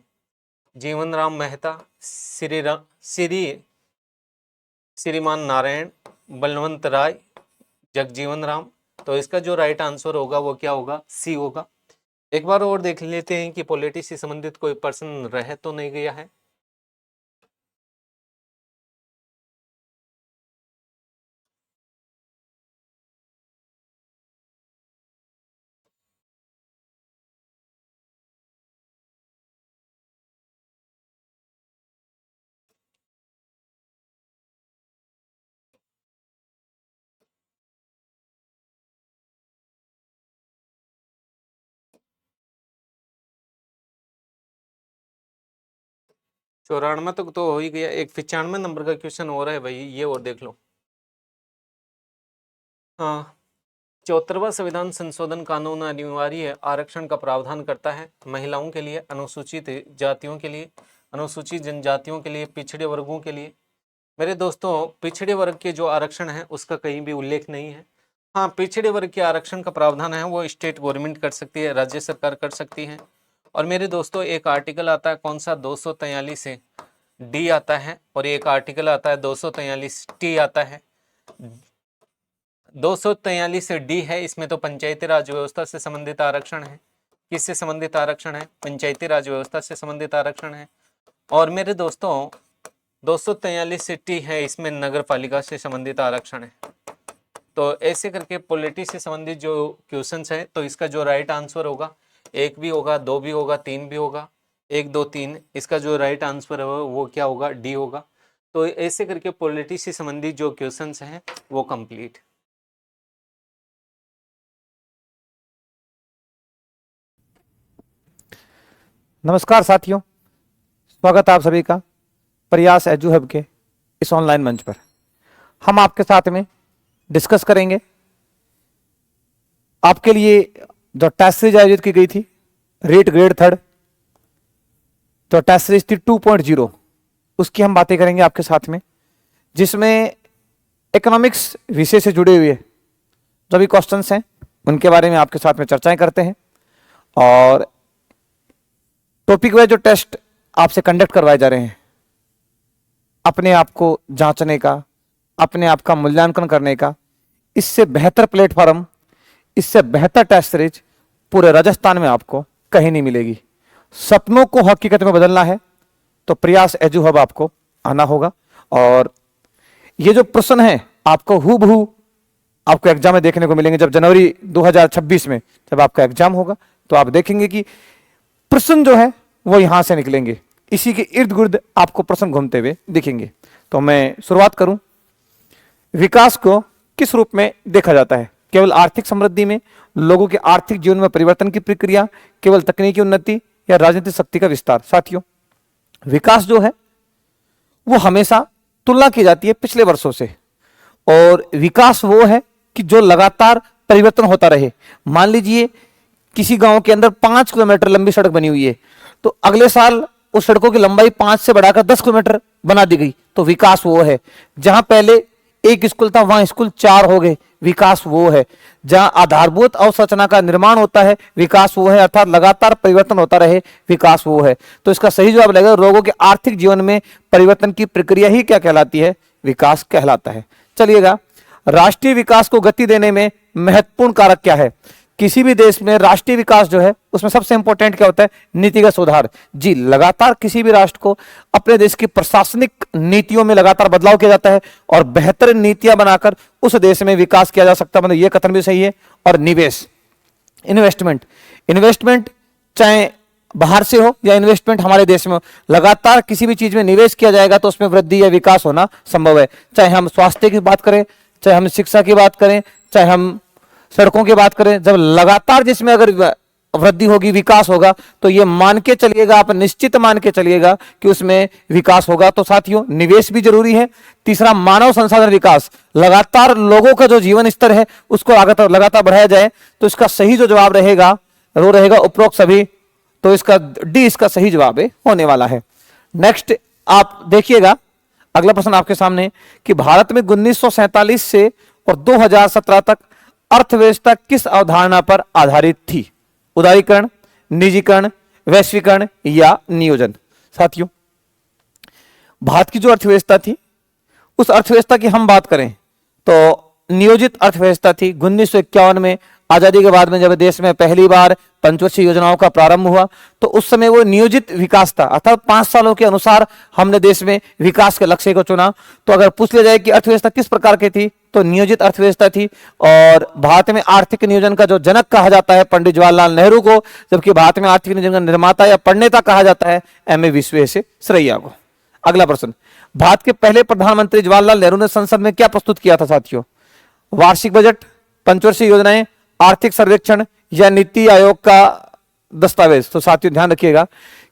जीवन राम मेहता, श्रीमान नारायण, बलवंत राय, जगजीवन राम। तो इसका जो राइट आंसर होगा वो क्या होगा, सी होगा। एक बार और देख लेते हैं कि पॉलिटिक्स से संबंधित कोई प्रश्न रह तो नहीं गया है। चौरानवे तक तो हो ही गया, एक 95 नंबर का क्वेश्चन हो रहा है भाई, ये और देख लो। हाँ, 74वां संविधान संशोधन कानून अनिवार्य आरक्षण का प्रावधान करता है महिलाओं के लिए, अनुसूचित जातियों के लिए, अनुसूचित जनजातियों के लिए, पिछड़े वर्गों के लिए। मेरे दोस्तों पिछड़े वर्ग के जो आरक्षण है उसका कहीं भी उल्लेख नहीं है। हाँ, पिछड़े वर्ग के आरक्षण का प्रावधान है वो स्टेट गवर्नमेंट कर सकती है, राज्य सरकार कर सकती है। और मेरे दोस्तों एक आर्टिकल आता है कौन सा, 243 से डी आता है, और एक आर्टिकल आता है 243 टी आता है। 243 से डी है, इसमें तो पंचायती राज व्यवस्था से संबंधित आरक्षण है। किससे संबंधित आरक्षण है, पंचायती राज व्यवस्था से संबंधित आरक्षण है। और मेरे दोस्तों 243 से टी है, इसमें नगर पालिका से संबंधित आरक्षण है। तो ऐसे करके पॉलिटिक्स से संबंधित जो क्वेश्चंस है, तो इसका जो राइट आंसर होगा, एक भी होगा, दो भी होगा, तीन भी होगा, 1, 2, 3, इसका जो राइट आंसर है वो क्या होगा, डी होगा। तो ऐसे करके पॉलिटिक्स से संबंधित जो क्वेश्चंस हैं वो कंप्लीट। नमस्कार साथियों, स्वागत आप सभी का प्रयास एजू हब के इस ऑनलाइन मंच पर। हम आपके साथ में डिस्कस करेंगे आपके लिए जो टेस्ट सीरीज आयोजित की गई थी, रेट ग्रेड थर्ड तो टेस्ट सीरीज थी 2.0, उसकी हम बातें करेंगे आपके साथ में, जिसमें इकोनॉमिक्स विषय से जुड़े हुए जो भी क्वेश्चंस हैं उनके बारे में आपके साथ में चर्चाएं करते हैं, और टॉपिक वाइज जो टेस्ट आपसे कंडक्ट करवाए जा रहे हैं, अपने आप को जांचने का, अपने आप का मूल्यांकन करने का, इससे बेहतर प्लेटफॉर्म, इससे बेहतर टेस्ट सीरीज पूरे राजस्थान में आपको कहीं नहीं मिलेगी। सपनों को हकीकत में बदलना है तो प्रयास एजू हब आपको आना होगा, और ये जो प्रश्न है आपको हूबहू आपको एग्जाम में देखने को मिलेंगे। जब जनवरी 2026 में जब आपका एग्जाम होगा तो आप देखेंगे कि प्रश्न जो है वो यहां से निकलेंगे, इसी के इर्द गिर्द आपको प्रश्न घूमते हुए दिखेंगे। तो मैं शुरुआत करूं, विकास को किस रूप में देखा जाता है? केवल आर्थिक समृद्धि में, लोगों के आर्थिक जीवन में परिवर्तन की प्रक्रिया, केवल तकनीकी उन्नति, या राजनीतिक शक्ति का विस्तार? साथियों, विकास जो है वो हमेशा तुलना की जाती है पिछले वर्षों से, और विकास वो है कि जो लगातार परिवर्तन होता रहे। मान लीजिए किसी गांव के अंदर 5 किलोमीटर लंबी सड़क बनी हुई है, तो अगले साल उस सड़कों की लंबाई 5 से बढ़ाकर 10 किलोमीटर बना दी गई, तो विकास वो है। जहां पहले एक स्कूल था वहां स्कूल 4 हो गए, विकास वो है। जहां आधारभूत अवसंरचना का निर्माण होता है, विकास वो है, अर्थात लगातार परिवर्तन होता रहे, विकास वो है। तो इसका सही जवाब लगेगा, लोगों के आर्थिक जीवन में परिवर्तन की प्रक्रिया ही क्या कहलाती है? विकास कहलाता है। चलिएगा, राष्ट्रीय विकास को गति देने में महत्वपूर्ण कारक क्या है? किसी भी देश में राष्ट्रीय विकास जो है उसमें सबसे इंपॉर्टेंट क्या होता है? नीतिगत सुधार। जी, लगातार किसी भी राष्ट्र को अपने देश की प्रशासनिक नीतियों में लगातार बदलाव किया जाता है और बेहतर नीतियां बनाकर उस देश में विकास किया जा सकता है, मतलब यह कथन भी सही है। और निवेश, इन्वेस्टमेंट, इन्वेस्टमेंट चाहे बाहर से हो या इन्वेस्टमेंट हमारे देश में हो, लगातार किसी भी चीज में निवेश किया जाएगा तो उसमें वृद्धि या विकास होना संभव है। चाहे हम स्वास्थ्य की बात करें, चाहे हम शिक्षा की बात करें, चाहे हम सड़कों की बात करें, जब लगातार जिसमें अगर वृद्धि होगी, विकास होगा, तो ये मान के चलिएगा, आप निश्चित मान के चलिएगा कि उसमें विकास होगा। तो साथियों, निवेश भी जरूरी है। तीसरा, मानव संसाधन विकास, लगातार लोगों का जो जीवन स्तर है उसको लगातार बढ़ाया जाए। तो इसका सही जो जवाब रहेगा वो रहेगा उपरोक्त सभी, तो इसका डी इसका सही जवाब होने वाला है। नेक्स्ट आप देखिएगा, अगला प्रश्न आपके सामने कि भारत में 1947 से और 2017 तक अर्थव्यवस्था किस अवधारणा पर आधारित थी? उदारीकरण, निजीकरण, वैश्वीकरण या नियोजन? साथियों, भारत की जो अर्थव्यवस्था थी, उस अर्थव्यवस्था की हम बात करें तो नियोजित अर्थव्यवस्था थी। 1951 में आजादी के बाद में जब देश में पहली बार पंचवर्षीय योजनाओं का प्रारंभ हुआ तो उस समय वो नियोजित विकास था, अर्थात 5 सालों के अनुसार हमने देश में विकास के लक्ष्य को चुना। तो अगर पूछ लिया जाए कि अर्थव्यवस्था किस प्रकार की थी, तो नियोजित अर्थव्यवस्था थी। और भारत में आर्थिक नियोजन का जो जनक कहा जाता है पंडित जवाहरलाल नेहरू को, जबकि भारत में आर्थिक नियोजन का निर्माता या प्रणेता कहा जाता है एम.ए. विश्वेश्वरैया को। अगला प्रश्न, भारत के पहले प्रधानमंत्री जवाहरलाल नेहरू ने संसद में क्या प्रस्तुत किया था? साथियों, वार्षिक बजट, पंचवर्षीय योजनाएं, आर्थिक सर्वेक्षण या नीति आयोग का दस्तावेज? तो साथियों ध्यान रखिएगा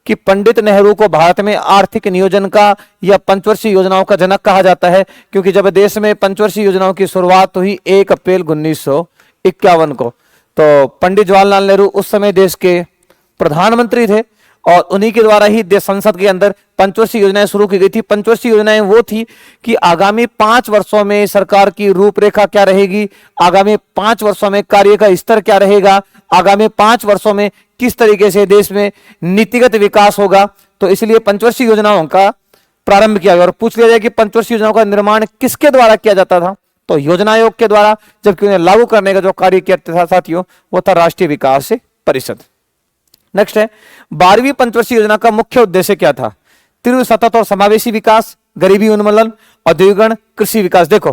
कि पंडित नेहरू को भारत में आर्थिक नियोजन का या पंचवर्षीय योजनाओं का जनक कहा जाता है, क्योंकि जब देश में पंचवर्षीय योजनाओं की शुरुआत हुई 1 अप्रैल 1951 को, तो पंडित जवाहरलाल नेहरू उस समय देश के प्रधानमंत्री थे और उन्हीं के द्वारा ही देश संसद के अंदर पंचवर्षीय योजनाएं शुरू की गई थी। पंचवर्षीय योजनाएं वो थी कि आगामी 5 वर्षों में सरकार की रूपरेखा क्या रहेगी, आगामी 5 वर्षों में कार्य का स्तर क्या रहेगा, आगामी 5 वर्षों में किस तरीके से देश में नीतिगत विकास होगा। तो इसलिए पंचवर्षीय योजनाओं का प्रारंभ किया गया। और पूछ लिया जाए कि पंचवर्षीय योजनाओं का निर्माण किसके द्वारा किया जाता था, तो योजना आयोग के द्वारा, जबकि उन्हें लागू करने का जो कार्य किया था साथियों वो था राष्ट्रीय विकास परिषद। नेक्स्ट है, 12वीं पंचवर्षीय योजना का मुख्य उद्देश्य क्या था? तीव्र सतत और समावेशी विकास, गरीबी उन्मूलन, औद्योगिकरण, कृषि विकास। देखो,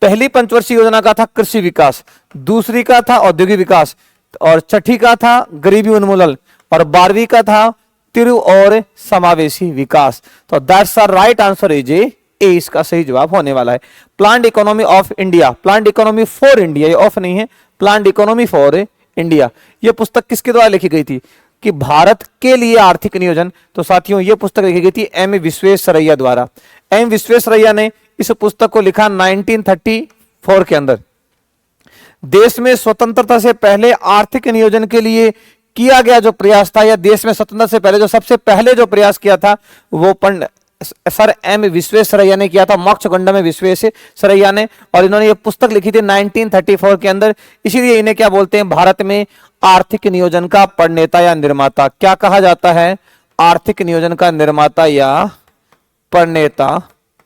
पहली पंचवर्षीय योजना का था कृषि विकास, दूसरी का था औद्योगिक विकास, और छठी का था गरीबी उन्मूलन, और 12वीं का था तीव्र और समावेशी विकास। तो that's the right answer is a, इसका सही जवाब होने वाला है। Planned economy of India, planned economy for India, ये ऑफ नहीं है, प्लान्ड इकोनॉमी फॉर इंडिया, ये पुस्तक किसके द्वारा लिखी गई थी? कि भारत के लिए आर्थिक नियोजन। तो साथियों, ये पुस्तक लिखी गई थी एम विश्वेश्वरैया द्वारा। एम विश्वेश्वरैया ने इस पुस्तक को लिखा 1934 के अंदर। देश में स्वतंत्रता से पहले आर्थिक नियोजन के लिए किया गया जो प्रयास था, या देश में स्वतंत्रता से पहले जो सबसे पहले जो प्रयास किया था वो सर एम विश्वेश्वरैया ने किया था, मोक्षगुंडम में विश्वेश्वरैया ने, और इन्होंने ये पुस्तक लिखी थी 1934 के अंदर। इसीलिए इन्हें क्या बोलते हैं, भारत में आर्थिक नियोजन का प्रणेता या निर्माता क्या कहा जाता है, आर्थिक नियोजन का निर्माता या प्रणेता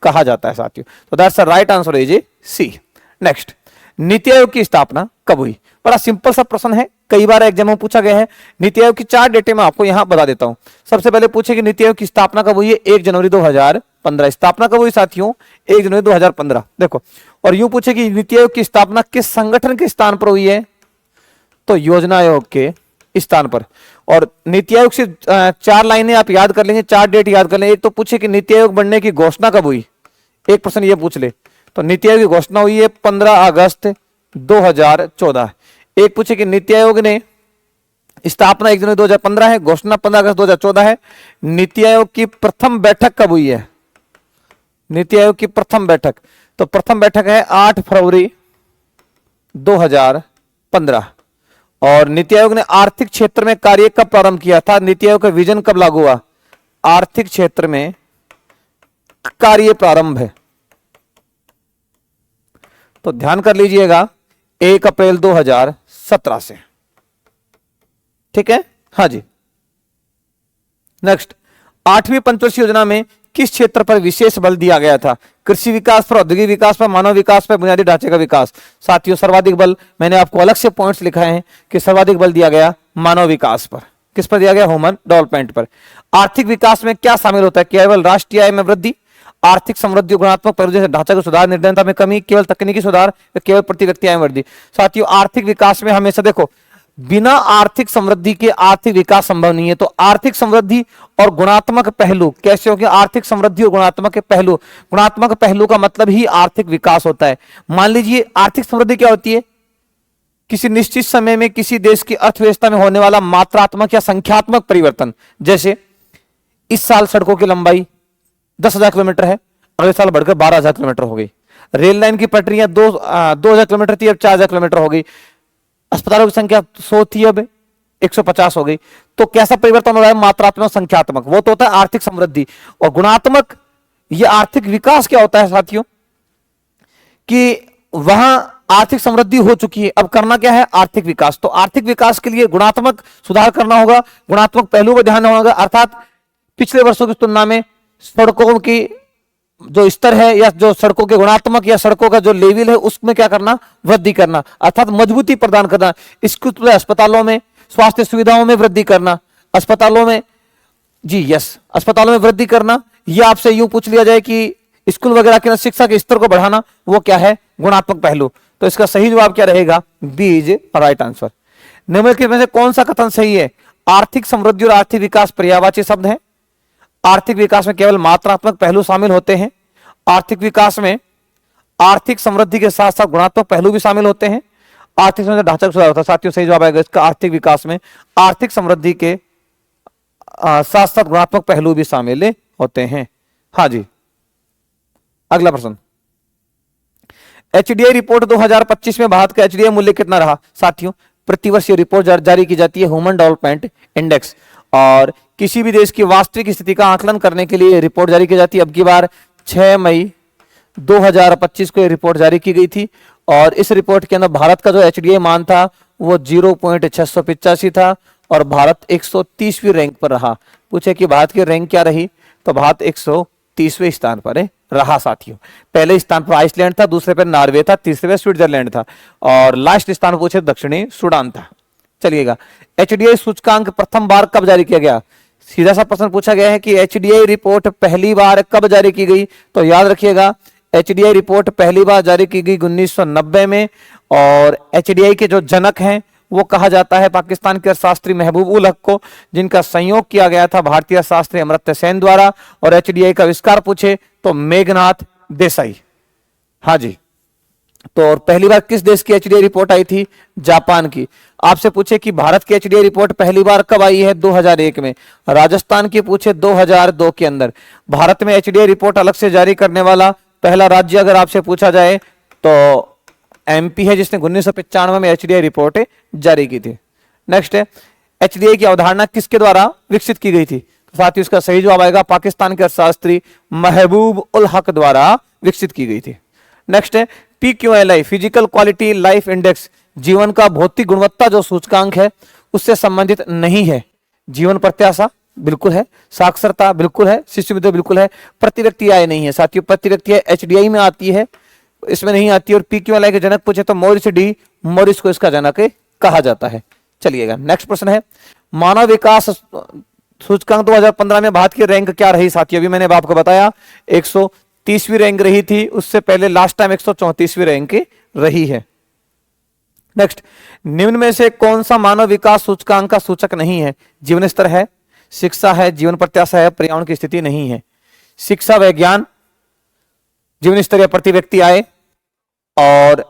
कहा जाता है साथियों। तो that's the right answer is C. Next, NITI Aayog की स्थापना कब हुई? बड़ा सिंपल सा प्रश्न है, कई बार एग्जाम में पूछा गया है। नीति आयोग की 4 डेटें मैं आपको यहां बता देता हूं। सबसे पहले पूछे कि नीति आयोग की स्थापना कब हुई है, 1 जनवरी 2015। स्थापना कब हुई साथियों, 1 जनवरी 2015। देखो, और यूं पूछे कि नीति आयोग की स्थापना किस संगठन के स्थान पर हुई है, तो योजना आयोग के स्थान पर। और नीति आयोग से 4 लाइनें आप याद कर लेंगे, 4 डेट याद कर लेंगे। एक तो पूछे कि नीति आयोग बनने की घोषणा कब हुई, एक प्रश्न ये पूछ ले, तो नीति आयोग की घोषणा हुई है 15 अगस्त 2014। एक पूछे कि नीति आयोग ने स्थापना 1 जनवरी 2015 है, घोषणा 15 अगस्त 2014 है। नीति आयोग की प्रथम बैठक कब हुई है, नीति आयोग की प्रथम बैठक, तो प्रथम बैठक है 8 फरवरी 2015। और नीति आयोग ने आर्थिक क्षेत्र में कार्य कब प्रारंभ किया था, नीति आयोग का विजन कब लागू हुआ, आर्थिक क्षेत्र में कार्य प्रारंभ है, तो ध्यान कर लीजिएगा 1 अप्रैल 2017 से। ठीक है, हाँ जी। नेक्स्ट, 8वीं पंचवर्षीय योजना में किस क्षेत्र पर विशेष बल दिया गया था, कृषि विकास पर, औद्योगिक विकास पर, मानव विकास पर, बुनियादी ढांचे का विकास। साथियों सर्वाधिक बल, मैंने आपको अलग से पॉइंट्स लिखाए हैं कि सर्वाधिक बल दिया गया मानव विकास पर। किस पर दिया गया, ह्यूमन डेवलपमेंट पर। आर्थिक विकास में क्या शामिल होता है, केवल राष्ट्रीय आय में वृद्धि, आर्थिक समृद्धि, गुणात्मक पहलू जैसे ढांचा का सुधार, निर्धनता में कमी, केवल तकनीकी सुधार, या केवल प्रति व्यक्ति आय में वृद्धि। साथियों आर्थिक विकास में हमेशा देखो, बिना आर्थिक समृद्धि के आर्थिक विकास संभव नहीं है। तो आर्थिक समृद्धि और गुणात्मक पहलू कैसे होंगे, आर्थिक समृद्धि और गुणात्मक पहलू, गुणात्मक पहलू का मतलब ही आर्थिक विकास होता है। मान लीजिए आर्थिक समृद्धि क्या होती है, किसी निश्चित समय में किसी देश की अर्थव्यवस्था में होने वाला मात्रात्मक या संख्यात्मक परिवर्तन। जैसे इस साल सड़कों की लंबाई 10,000 किलोमीटर है, अगले साल बढ़कर 12,000 किलोमीटर हो गई। रेल लाइन की पटरियां 2,000 किलोमीटर थी, अब 4,000 किलोमीटर हो गई। अस्पतालों की संख्या 100 थी, अब 150 हो गई। तो कैसा परिवर्तन हो रहा है, मात्रात्मक संख्यात्मक, वो तो होता है आर्थिक समृद्धि। और गुणात्मक, ये आर्थिक विकास क्या होता है साथियों, कि वहां आर्थिक समृद्धि हो चुकी है, अब करना क्या है, आर्थिक विकास। तो आर्थिक विकास के लिए गुणात्मक सुधार करना होगा, गुणात्मक पहलू पर ध्यान होगा, अर्थात पिछले वर्षों की तुलना में सड़कों की जो स्तर है, या जो सड़कों के गुणात्मक या सड़कों का जो लेवल है, उसमें क्या करना, वृद्धि करना, अर्थात मजबूती प्रदान करना। स्कूल, अस्पतालों में, स्वास्थ्य सुविधाओं में वृद्धि करना, अस्पतालों में, जी यस, अस्पतालों में वृद्धि करना। यह आपसे यूं पूछ लिया जाए कि स्कूल वगैरह के शिक्षा के स्तर को बढ़ाना, वो क्या है, गुणात्मक पहलू। तो इसका सही जवाब क्या रहेगा, बी इज राइट आंसर। निम्नलिखित में से कौन सा कथन सही है, आर्थिक समृद्धि और आर्थिक विकास पर्यायवाची शब्द है। आर्थिक विकास में केवल मात्रात्मक पहलू शामिल होते हैं, आर्थिक विकास में आर्थिक समृद्धि के साथ साथ गुणात्मक पहलू भी शामिल होते हैं। आर्थिक समृद्धि ढांचा सुधार होता है। साथियों सही जवाब आएगा इसका, आर्थिक विकास में आर्थिक समृद्धि के साथ साथ गुणात्मक पहलू भी शामिल होते हैं। हाँ जी, अगला प्रश्न, एचडीआई रिपोर्ट 2025 में भारत का एचडीआई मूल्य कितना रहा। साथियों प्रतिवर्ष ये रिपोर्ट जारी की जाती है, ह्यूमन डेवलपमेंट इंडेक्स, और किसी भी देश की वास्तविक स्थिति का आकलन करने के लिए रिपोर्ट जारी की जाती है। अब की बार 6 मई 2025 को ये रिपोर्ट जारी की गई थी, और इस रिपोर्ट के अंदर भारत का जो एचडीआई मान था वो 0.685 था, और भारत 130वीं रैंक पर रहा। पूछे कि भारत की रैंक क्या रही, तो भारत 130वें स्थान पर रहा। साथियों पहले स्थान पर आइसलैंड था, दूसरे पर नॉर्वे था, तीसरे पर स्विट्जरलैंड था, और लास्ट स्थान पूछे दक्षिणी सूडान था। चलिएगा, एचडीआई सूचकांक प्रथम बार कब जारी किया गया। सीधा सा प्रश्न पूछा गया है कि एचडीआई रिपोर्ट पहली बार कब जारी की गई, तो याद रखिएगा एचडीआई रिपोर्ट पहली बार जारी की गई 1990 में, और एचडीआई के जो जनक हैं वो कहा जाता है पाकिस्तान के अर्थशास्त्री महबूब उल हक को, जिनका संयोग किया गया था भारतीय अर्थशास्त्री अमर्त्य सेन द्वारा। और एचडीआई का आविष्कार पूछे तो मेघनाथ देसाई। हाँ जी, तो और पहली बार किस देश की एचडीआई रिपोर्ट आई थी, जापान की। आपसे पूछे कि भारत की एचडीआई रिपोर्ट पहली बार कब आई है, 2001 में। राजस्थान की पूछे 2002 के अंदर। भारत में एचडीआई रिपोर्ट अलग से जारी करने वाला पहला राज्य अगर आपसे पूछा जाए तो एमपी है, जिसने 1995 में एचडीआई रिपोर्ट जारी की थी। नेक्स्ट है, एचडीआई की अवधारणा किसके द्वारा विकसित की गई थी? तो साथियों इसका सही जवाब आएगा पाकिस्तान के अर्थशास्त्री महबूब उल हक द्वारा विकसित की गई थी। नेक्स्ट है PQLI, physical quality life index, जीवन का भौतिक गुणवत्ता जो सूचकांक है उससे संबंधित नहीं है। जीवन प्रत्याशा बिल्कुल है, साक्षरता बिल्कुल है, शिशु मृत्यु बिल्कुल है, प्रति व्यक्ति आय नहीं है। साथियों प्रति व्यक्ति आय एचडीआई में आती है, इसमें नहीं आती। और PQLI के जनक पूछे तो मॉरिस डी मॉरिस को इसका जनक कहा जाता है। चलिएगा नेक्स्ट प्रश्न है मानव विकास सूचकांक 2015 में भारत की रैंक क्या रही? साथियों अभी मैंने आपको बताया 130वीं रैंक रही थी, उससे पहले लास्ट टाइम 134वीं रैंक रही है। नेक्स्ट, निम्न में से कौन सा मानव विकास सूचकांक का सूचक नहीं है? जीवन स्तर है, शिक्षा है, जीवन प्रत्याशा है, पर्यावरण की स्थिति नहीं है। शिक्षा व ज्ञान, जीवन स्तर या प्रति व्यक्ति आय और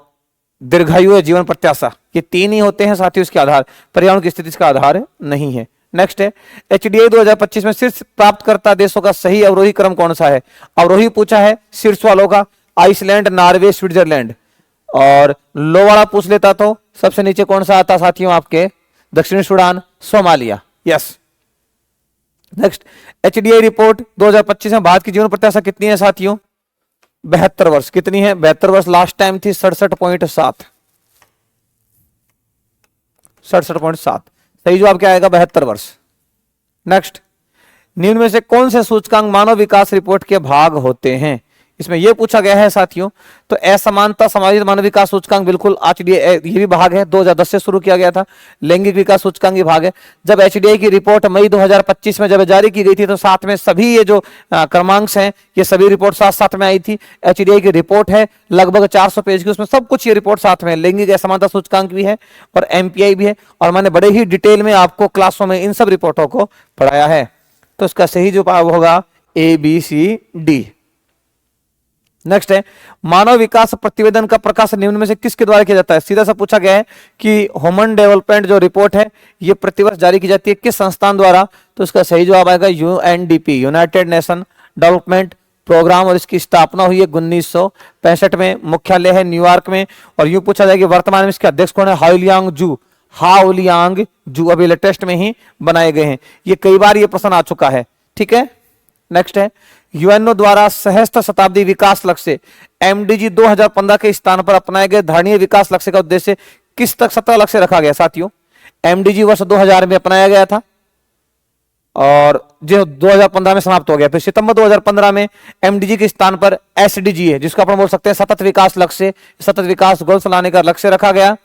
दीर्घायु या जीवन प्रत्याशा, ये तीन ही होते हैं साथियों इसके आधार। पर्यावरण की स्थिति इसका आधार नहीं है। नेक्स्ट है एचडीआई 2025 में शीर्ष प्राप्तकर्ता देशों का सही अवरोही क्रम कौन सा है? अवरोही पूछा है शीर्ष वालों का, आइसलैंड, नॉर्वे, स्विट्जरलैंड। और लो वाला पूछ लेता तो सबसे नीचे कौन सा आता साथियों आपके? दक्षिणी Sudan, Somalia. Yes. Next, HDI report 2025 में भारत की जीवन प्रत्याशा कितनी है साथियों? 72 वर्ष। कितनी है? 72 वर्ष। लास्ट टाइम थी 67.7। 67.7। सही जवाब क्या आएगा? 72 वर्ष। नेक्स्ट, निम्न में से कौन से सूचकांक मानव विकास रिपोर्ट के भाग होते हैं? इसमें यह पूछा गया है साथियों। तो असमानता समाजिक मानव विकास सूचकांक बिल्कुल एचडीआई ये भी भाग है, 2010 से शुरू किया गया था। लैंगिक विकास सूचकांक भी भाग है। जब एचडीआई की रिपोर्ट मई 2025 में जब जारी की गई थी तो साथ में सभी ये जो क्रमांक हैं ये सभी रिपोर्ट साथ साथ में आई थी। एचडीआई की रिपोर्ट है लगभग 400 पेज की, उसमें सब कुछ ये रिपोर्ट साथ में। लैंगिक असमानता सूचकांक भी है और एमपीआई भी है, और मैंने बड़े ही डिटेल में आपको क्लासों में इन सब रिपोर्टों को पढ़ाया है। तो इसका सही जवाब होगा ABCD। नेक्स्ट है मानव विकास प्रतिवेदन का प्रकाशन निम्न में से किसके द्वारा किया जाता है? सीधा सा पूछा गया है कि ह्यूमन डेवलपमेंट जो रिपोर्ट है ये प्रतिवर्ष जारी की जाती है किस संस्थान द्वारा? तो इसका सही जवाब आएगा UNDP, United Nation Development Programme, और इसकी स्थापना हुई है 1965 में। मुख्यालय है न्यूयॉर्क में। और यूं पूछा जाए कि वर्तमान में इसके अध्यक्ष कौन है? हाओलियांग जू अभी लेटेस्ट में ही बनाए गए हैं। ये कई बार ये प्रश्न आ चुका है। ठीक है। नेक्स्ट है यूएनओ द्वारा सहस्त्र शताब्दी विकास लक्ष्य MDG 2015 के स्थान पर अपनाए गए धारणीय विकास लक्ष्य का उद्देश्य किस तक 17 लक्ष्य रखा गया साथियों? MDG वर्ष 2000 में अपनाया गया था और जो 2015 में समाप्त हो गया। फिर सितंबर 2015 में MDG के स्थान पर SDG है, जिसको अपन बोल सकते हैं सतत विकास लक्ष्य, सतत विकास गोल्स लाने का लक्ष्य रखा गया।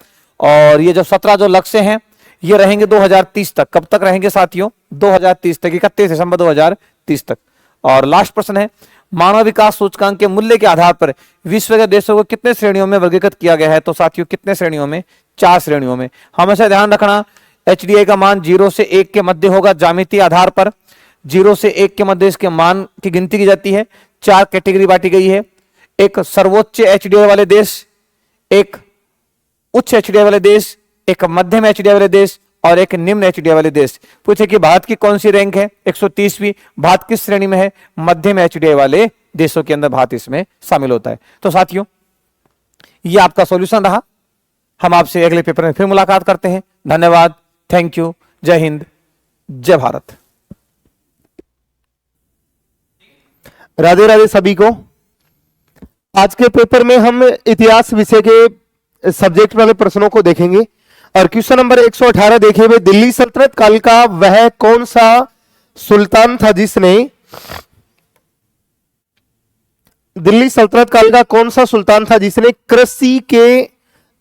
और ये जो 17 जो लक्ष्य हैं ये रहेंगे 2030 तक। कब तक रहेंगे साथियों? 2030 तक, 31 दिसंबर 2030 तक। और लास्ट प्रश्न है मानव विकास सूचकांक के मूल्य के आधार पर विश्व के देशों को कितने श्रेणियों में वर्गीकृत किया गया है? तो साथियों कितने श्रेणियों में? 4 श्रेणियों में। हमेशा ध्यान रखना एचडीआई का मान 0 से 1 के मध्य होगा। ज्यामितीय आधार पर 0 से 1 के मध्य इसके मान की गिनती की जाती है। 4 कैटेगरी बांटी गई है, एक सर्वोच्च एचडीआई वाले देश, एक उच्च एचडीआई वाले देश, एक मध्यम एचडीआई वाले देश और एक निम्न एचडीआई वाले देश। पूछे कि भारत की कौन सी रैंक है? 130वीं। भारत किस श्रेणी में है? मध्यम एचडीआई वाले देशों के अंदर भारत इसमें शामिल होता है। तो साथियों ये आपका सॉल्यूशन रहा। हम आपसे अगले पेपर में फिर मुलाकात करते हैं। धन्यवाद, थैंक यू, जय हिंद, जय भारत। राधे राधे सभी को। आज के पेपर में हम इतिहास विषय के सब्जेक्ट वाले प्रश्नों को देखेंगे और क्वेश्चन नंबर 118 देखे हुए, दिल्ली सल्तनत काल का वह कौन सा सुल्तान था जिसने दिल्ली सल्तनत काल का कौन सा सुल्तान था जिसने कृषि के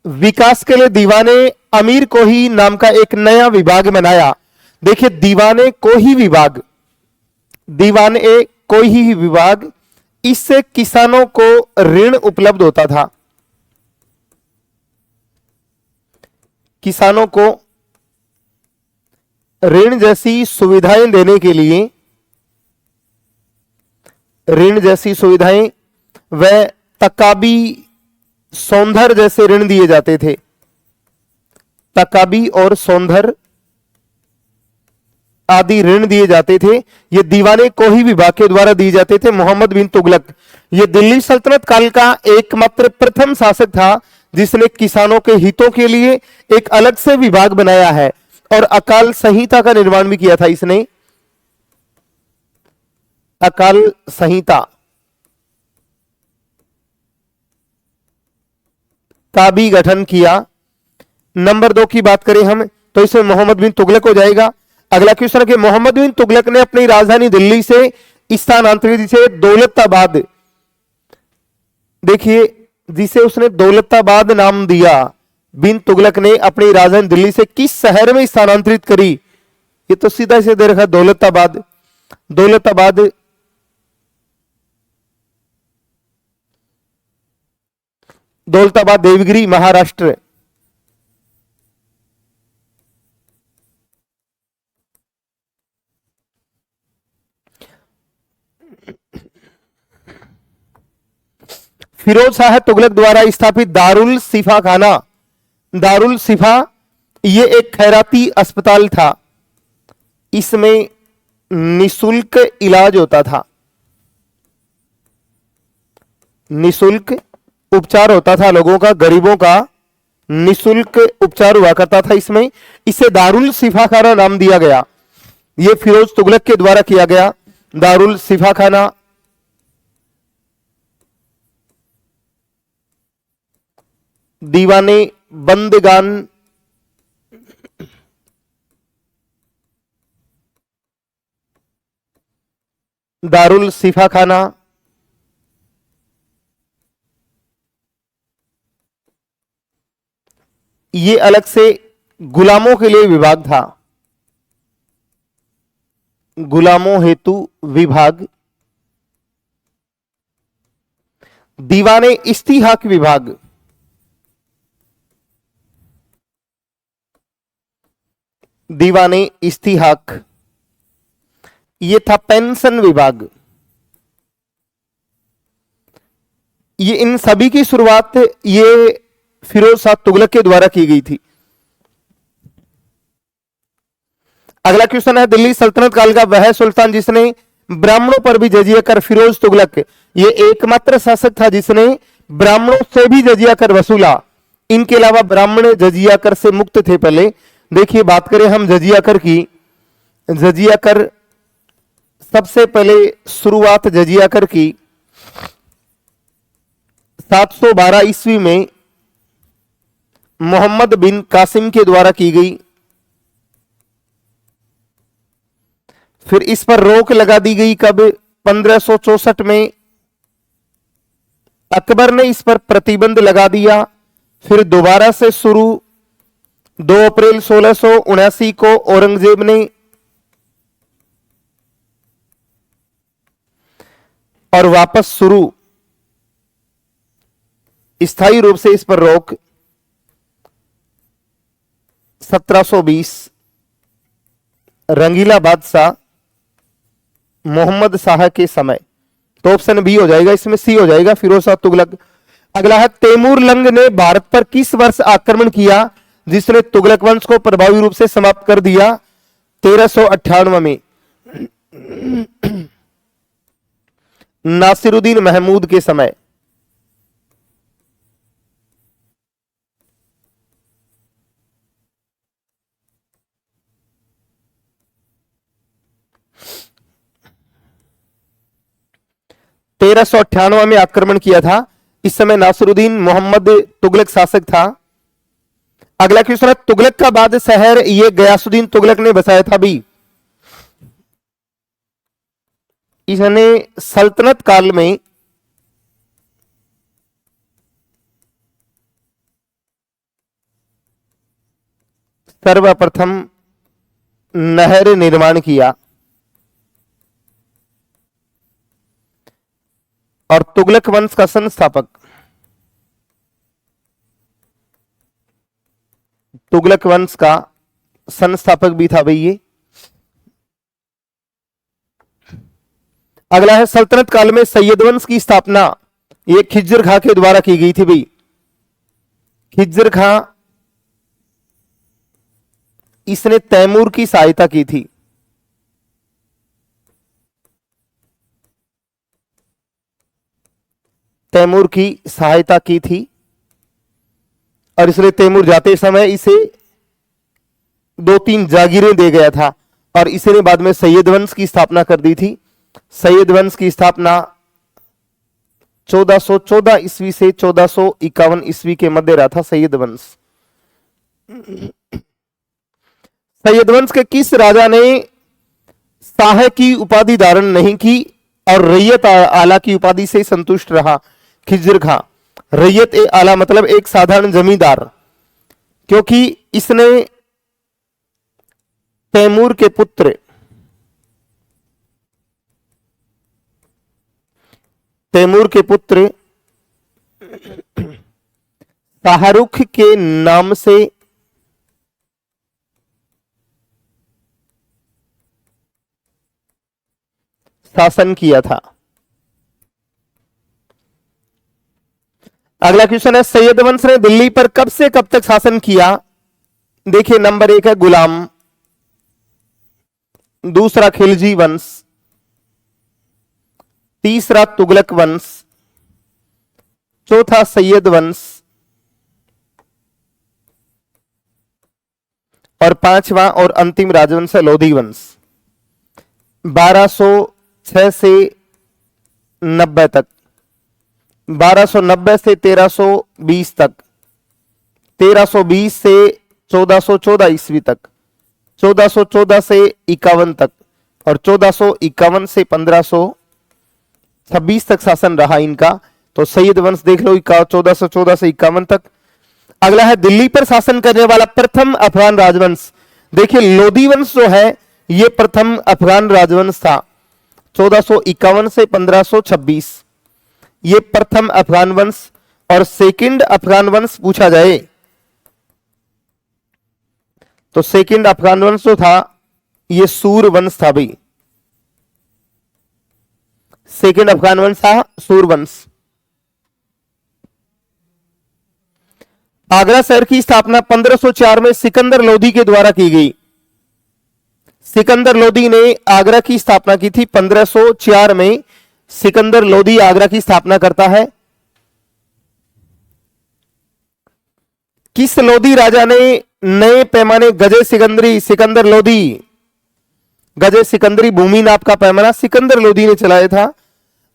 विकास के लिए दीवाने अमीर को ही नाम का एक नया विभाग बनाया? देखिए दीवाने को ही विभाग, दीवाने को ही विभाग, इससे किसानों को ऋण उपलब्ध होता था। किसानों को ऋण जैसी सुविधाएं देने के लिए, ऋण जैसी सुविधाएं व तकाबी सौंदर्य जैसे ऋण दिए जाते थे। तकाबी और सौंदर्य आदि ऋण दिए जाते थे। ये दीवाने को ही विभाग के द्वारा दिए जाते थे। मोहम्मद बिन तुगलक ये दिल्ली सल्तनत काल का एकमात्र प्रथम शासक था जिसने किसानों के हितों के लिए एक अलग से विभाग बनाया है। और अकाल संहिता का निर्माण भी किया था इसने। अकाल संहिता का भी गठन किया। नंबर 2 की बात करें हम तो इसमें मोहम्मद बिन तुगलक हो जाएगा। अगला क्वेश्चन है कि मोहम्मद बिन तुगलक ने अपनी राजधानी दिल्ली से स्थानांतरित जिसे दौलताबाद, देखिए जिसे उसने दौलताबाद नाम दिया, बिन तुगलक ने अपनी राजधानी दिल्ली से किस शहर में स्थानांतरित करी? ये तो सीधा से दे रखा दौलताबाद। दौलताबाद दौलताबाद देवगिरी महाराष्ट्र। फिरोज शाह तुगलक द्वारा स्थापित दारुल सिफा खाना, दारुल सिफा ये एक खैराती अस्पताल था। इसमें निशुल्क इलाज होता था, निशुल्क उपचार होता था लोगों का, गरीबों का निशुल्क उपचार हुआ करता था इसमें। इसे दारुल सिफा खाना नाम दिया गया। यह फिरोज तुगलक के द्वारा किया गया दारुल सिफा खाना। दीवाने बंदगान दारुल सिफा खाना ये अलग से गुलामों के लिए विभाग था, गुलामों हेतु विभाग। दीवाने इस्तिहाक विभाग, दीवाने इस्तिहाक ये था पेंशन विभाग। ये इन सभी की शुरुआत ये फिरोज शाह तुगलक के द्वारा की गई थी। अगला क्वेश्चन है दिल्ली सल्तनत काल का वह सुल्तान जिसने ब्राह्मणों पर भी जजिया कर, फिरोज तुगलक ये एकमात्र शासक था जिसने ब्राह्मणों से भी जजिया कर वसूला। इनके अलावा ब्राह्मण जजिया कर से मुक्त थे पहले। देखिए बात करें हम जजिया कर की, जजिया कर सबसे पहले शुरुआत जजिया कर की 712 ईस्वी में मोहम्मद बिन कासिम के द्वारा की गई। फिर इस पर रोक लगा दी गई कब? 1564 में अकबर ने इस पर प्रतिबंध लगा दिया। फिर दोबारा से शुरू 2 अप्रैल 1679 को औरंगजेब ने, और वापस शुरू स्थायी रूप से इस पर रोक 1720 रंगीला बादशाह मोहम्मद शाह के समय। तो ऑप्शन बी हो जाएगा, इसमें सी हो जाएगा फिरोज शाह तुगलक। अगला है तैमूर लंग ने भारत पर किस वर्ष आक्रमण किया जिसने तुगलक वंश को प्रभावी रूप से समाप्त कर दिया? 1398 में नासिरुद्दीन महमूद के समय। तेरह सौ 98 में आक्रमण किया था। इस समय नासिरुद्दीन मोहम्मद तुगलक शासक था। अगला क्वेश्चन है तुगलक का बाद शहर ये गयासुद्दीन तुगलक ने बसाया था भी। इसने सल्तनत काल में सर्वप्रथम नहर निर्माण किया और तुगलक वंश का संस्थापक, तुगलक वंश का संस्थापक भी था भाई ये। अगला है सल्तनत काल में सैयद वंश की स्थापना ये खिज्र खां के द्वारा की गई थी भाई। खिज्र खां इसने तैमूर की सहायता की थी। तैमूर की सहायता की थी और इसलिए तैमूर जाते समय इसे 2-3 जागीरें दे गया था और इसने बाद में सैयद वंश की स्थापना कर दी थी। सैयद वंश की स्थापना 1414 ईस्वी से 1451 ईस्वी के मध्य रहा था सैयद वंश। सैयद वंश के किस राजा ने शाह की उपाधि धारण नहीं की और रैयत आला की उपाधि से संतुष्ट रहा? खिज्र खां। रैयत ए आला मतलब एक साधारण जमींदार, क्योंकि इसने तैमूर के पुत्र शाहरुख के नाम से शासन किया था। अगला क्वेश्चन है, सैयद वंश ने दिल्ली पर कब से कब तक शासन किया? देखिए, नंबर 1 है गुलाम, दूसरा खिलजी वंश, तीसरा तुगलक वंश, चौथा सैयद वंश और पांचवा और अंतिम राजवंश है लोधी वंश। 1206 से 90 तक, 1290 से 1320 तक, 1320 से 1414 ईस्वी तक, 1414 से 51 तक और 1451 से 1526 तक शासन रहा इनका। तो सैयद वंश देख लो, 1414 से 51 तक। अगला है दिल्ली पर शासन करने वाला प्रथम अफगान राजवंश। देखिए, लोधी वंश जो है यह प्रथम अफगान राजवंश था, 1451 से 1526, ये प्रथम अफगान वंश। और सेकंड अफगान वंश पूछा जाए तो सेकंड अफगान वंश जो था ये सूर वंश था भाई, सेकंड अफगान वंश था सूर वंश। आगरा शहर की स्थापना 1504 में सिकंदर लोधी के द्वारा की गई। सिकंदर लोधी ने आगरा की स्थापना की थी 1504 में। सिकंदर लोधी आगरा की स्थापना करता है। किस लोधी राजा ने नए पैमाने गजे सिकंदरी, सिकंदर लोधी, गजे सिकंदरी भूमि नाप का पैमाना सिकंदर लोधी ने चलाया था।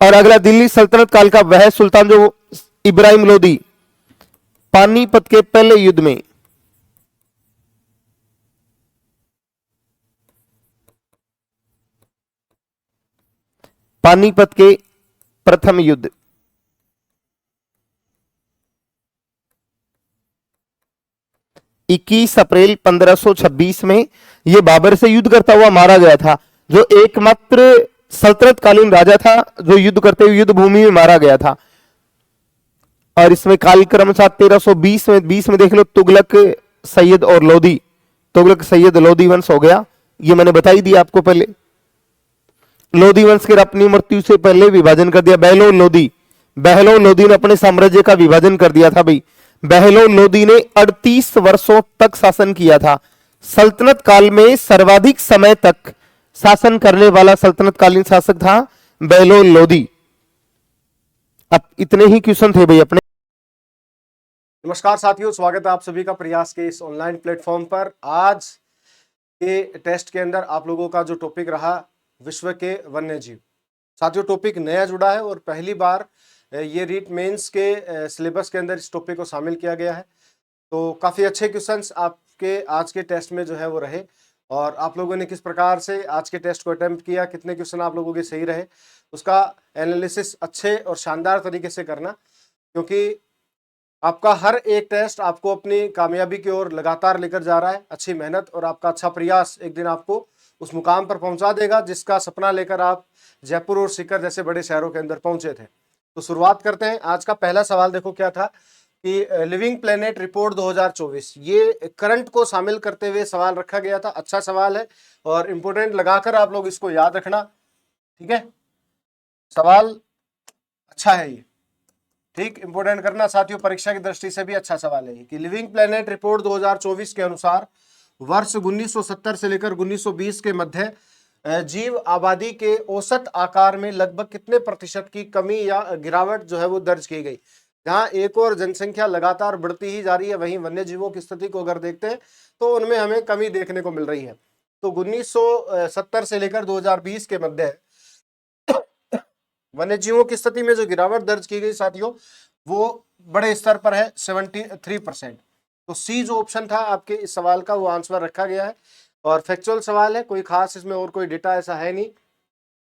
और अगला, दिल्ली सल्तनत काल का वह सुल्तान जो इब्राहिम लोधी, पानीपत के पहले युद्ध में पानीपत के प्रथम युद्ध, इक्कीस अप्रैल 1526 में यह बाबर से युद्ध करता हुआ मारा गया था, जो एकमात्र सल्तनत कालीन राजा था जो युद्ध करते हुए युद्ध भूमि में मारा गया था। और इसमें कालक्रम 1320 में 20 में देख लो, तुगलक सैयद और लोधी, तुगलक सैयद लोधी वंश हो गया। ये मैंने बताई दिया आपको पहले। लोधी वंश के अपनी मृत्यु से पहले विभाजन कर दिया बहलोल लोधी। बहलोल लोधी ने अपने साम्राज्य का विभाजन कर दिया था भाई। बहलोल लोधी ने 38 वर्षों तक शासन किया था। सल्तनत काल में सर्वाधिक समय तक शासन करने वाला सल्तनत कालीन शासक था बहलोल लोधी। अब इतने ही क्वेश्चन थे भाई अपने। नमस्कार साथियों, स्वागत है आप सभी का प्रयास के इस ऑनलाइन प्लेटफॉर्म पर। आज के टेस्ट के अंदर आप लोगों का जो टॉपिक रहा, विश्व के वन्य जीव। साथियों, टॉपिक नया जुड़ा है और पहली बार ये रीट मेंस के सिलेबस के अंदर इस टॉपिक को शामिल किया गया है। तो काफ़ी अच्छे क्वेश्चंस आपके आज के टेस्ट में जो है वो रहे। और आप लोगों ने किस प्रकार से आज के टेस्ट को अटेम्प्ट किया, कितने क्वेश्चन आप लोगों के सही रहे, उसका एनालिसिस अच्छे और शानदार तरीके से करना, क्योंकि आपका हर एक टेस्ट आपको अपनी कामयाबी की ओर लगातार लेकर जा रहा है। अच्छी मेहनत और आपका अच्छा प्रयास एक दिन आपको उस मुकाम पर पहुंचा देगा जिसका सपना लेकर आप जयपुर और सीकर जैसे बड़े शहरों के अंदर पहुंचे थे। तो शुरुआत करते हैं। आज का पहला सवाल देखो क्या था कि लिविंग प्लेनेट रिपोर्ट 2024, ये करंट को शामिल करते हुए सवाल रखा गया था। अच्छा सवाल है और इम्पोर्टेंट लगाकर आप लोग इसको याद रखना, ठीक है। सवाल अच्छा है ये, ठीक, इंपोर्टेंट करना साथियों, परीक्षा की दृष्टि से भी अच्छा सवाल है कि लिविंग प्लेनेट रिपोर्ट 2024 के अनुसार वर्ष 1970 से लेकर 1920 के मध्य जीव आबादी के औसत आकार में लगभग कितने प्रतिशत की कमी या गिरावट जो है वो दर्ज की गई। जहां एक और जनसंख्या लगातार बढ़ती ही जा रही है, वहीं वन्य जीवों की स्थिति को अगर देखते हैं तो उनमें हमें कमी देखने को मिल रही है। तो 1970 से लेकर 2020 के मध्य वन्य जीवों की स्थिति में जो गिरावट दर्ज की गई साथियों, वो बड़े स्तर पर है 73%। तो सी जो ऑप्शन था आपके इस सवाल का, वो आंसर रखा गया है। और फैक्चुअल सवाल है, कोई खास इसमें और कोई डेटा ऐसा है नहीं।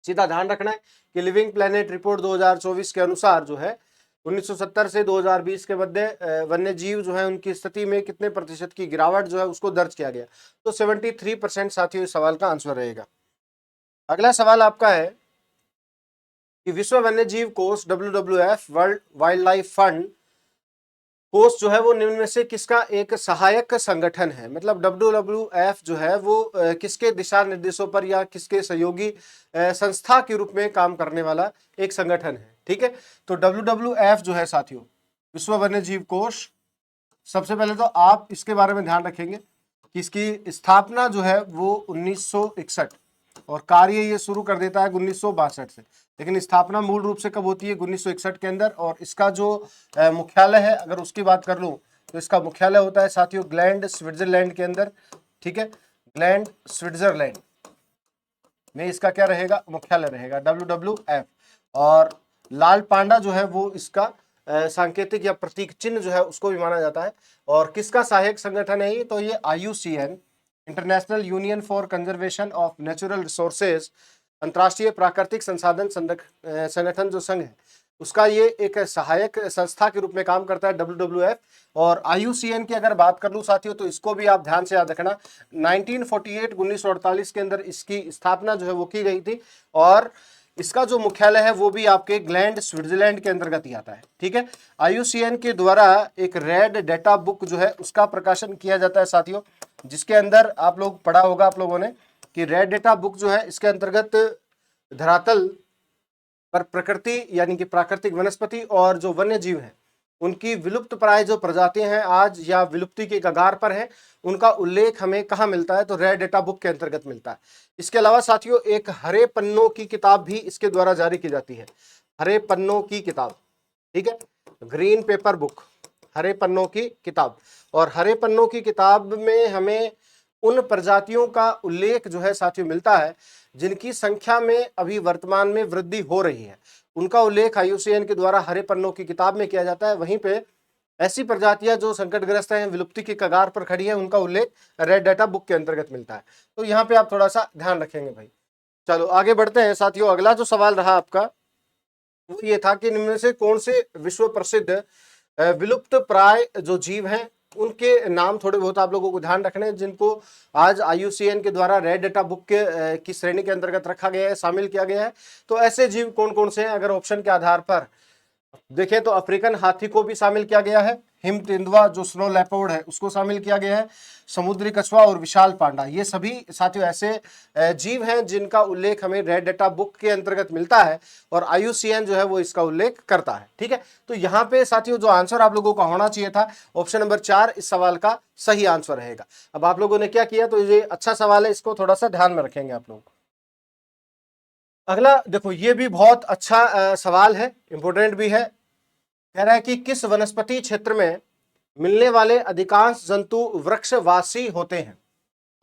सीधा ध्यान रखना है कि लिविंग प्लेनेट रिपोर्ट 2024 के अनुसार जो है 1970 से 2020 के मध्य वन्य जीव जो है उनकी स्थिति में कितने प्रतिशत की गिरावट जो है उसको दर्ज किया गया। तो 73% साथियों इस सवाल का आंसर रहेगा। अगला सवाल आपका है कि विश्व वन्य जीव कोष WWF world wild life fund कोष जो है वो निम्न में से किसका एक सहायक संगठन है। मतलब WWF जो है वो किसके दिशा निर्देशों पर या किसके सहयोगी संस्था के रूप में काम करने वाला एक संगठन है। ठीक है, तो WWF जो है साथियों, विश्व वन्य जीव कोष, सबसे पहले तो आप इसके बारे में ध्यान रखेंगे कि इसकी स्थापना जो है वो 1961 और कार्य ये शुरू कर देता है 1962 से, लेकिन स्थापना मूल रूप से कब होती है 1961 के अंदर। और इसका जो मुख्यालय है, अगर उसकी बात कर लूँ तो इसका मुख्यालय होता है साथियों ग्लैंड स्विट्जरलैंड के अंदर। ठीक है, ग्लैंड स्विट्जरलैंड में इसका क्या रहेगा, मुख्यालय रहेगा WWF। और लाल पांडा जो है वो इसका सांकेतिक या प्रतीक चिन्ह जो है उसको भी माना जाता है। और किसका सहायक संगठन है ये, तो ये IUCN, international union for conservation of natural resources, अंतर्राष्ट्रीय प्राकृतिक संसाधन संगठन जो संघ है उसका ये एक सहायक संस्था के रूप में काम करता है WWF। और IUCN की अगर बात कर लूँ साथियों तो इसको भी आप ध्यान से याद रखना, 1948 के अंदर इसकी स्थापना जो है वो की गई थी। और इसका जो मुख्यालय है वो भी आपके ग्लैंड स्विट्जरलैंड के अंतर्गत ही आता है। ठीक है, IUCN के द्वारा एक रेड डेटा बुक जो है उसका प्रकाशन किया जाता है साथियों, जिसके अंदर आप लोग पढ़ा होगा आप लोगों ने कि रेड डेटा बुक जो है इसके अंतर्गत धरातल पर प्रकृति यानी कि प्राकृतिक वनस्पति और जो वन्य जीव है उनकी विलुप्त प्राय जो प्रजातियां हैं आज या विलुप्ति के कगार पर है, उनका उल्लेख हमें कहाँ मिलता है, तो रेड डेटा बुक के अंतर्गत मिलता है। इसके अलावा साथियों एक हरे पन्नों की किताब भी इसके द्वारा जारी की जाती है, हरे पन्नों की किताब। ठीक है, ग्रीन पेपर बुक, हरे पन्नों की किताब। और हरे पन्नों की किताब में हमें उन प्रजातियों का उल्लेख जो है साथियों मिलता है जिनकी संख्या में अभी वर्तमान में वृद्धि हो रही है, उनका उल्लेख IUCN के द्वारा हरे पन्नों की किताब में किया जाता है। वहीं पे ऐसी प्रजातियां जो संकटग्रस्त हैं, विलुप्ति के कगार पर खड़ी हैं, उनका उल्लेख रेड डाटा बुक के अंतर्गत मिलता है। तो यहाँ पे आप थोड़ा सा ध्यान रखेंगे भाई। चलो आगे बढ़ते हैं साथियों। अगला जो सवाल रहा आपका वो ये था कि निम्न में से कौन से विश्व प्रसिद्ध विलुप्त प्राय जो जीव हैं उनके नाम थोड़े बहुत आप लोगों को ध्यान रखने हैं, जिनको आज IUCN के द्वारा रेड डेटा बुक के की श्रेणी के अंतर्गत रखा गया है, शामिल किया गया है। तो ऐसे जीव कौन कौन से हैं, अगर ऑप्शन के आधार पर देखें तो अफ्रीकन हाथी को भी शामिल किया गया है, हिम तेंदुआ जो स्नो लेपर्ड है उसको शामिल किया गया है, समुद्री कछुआ और विशाल पांडा, ये सभी साथियों ऐसे जीव हैं जिनका उल्लेख हमें रेड डेटा बुक के अंतर्गत मिलता है और IUCN जो है वो इसका उल्लेख करता है। ठीक है, तो यहाँ पे साथियों जो आंसर आप लोगों का होना चाहिए था ऑप्शन नंबर 4 इस सवाल का सही आंसर रहेगा। अब आप लोगों ने क्या किया, तो ये अच्छा सवाल है, इसको थोड़ा सा ध्यान में रखेंगे आप लोग। अगला देखो, ये भी बहुत अच्छा सवाल है, इंपोर्टेंट भी है। कह रहा है कि किस वनस्पति क्षेत्र में मिलने वाले अधिकांश जंतु वृक्षवासी होते हैं।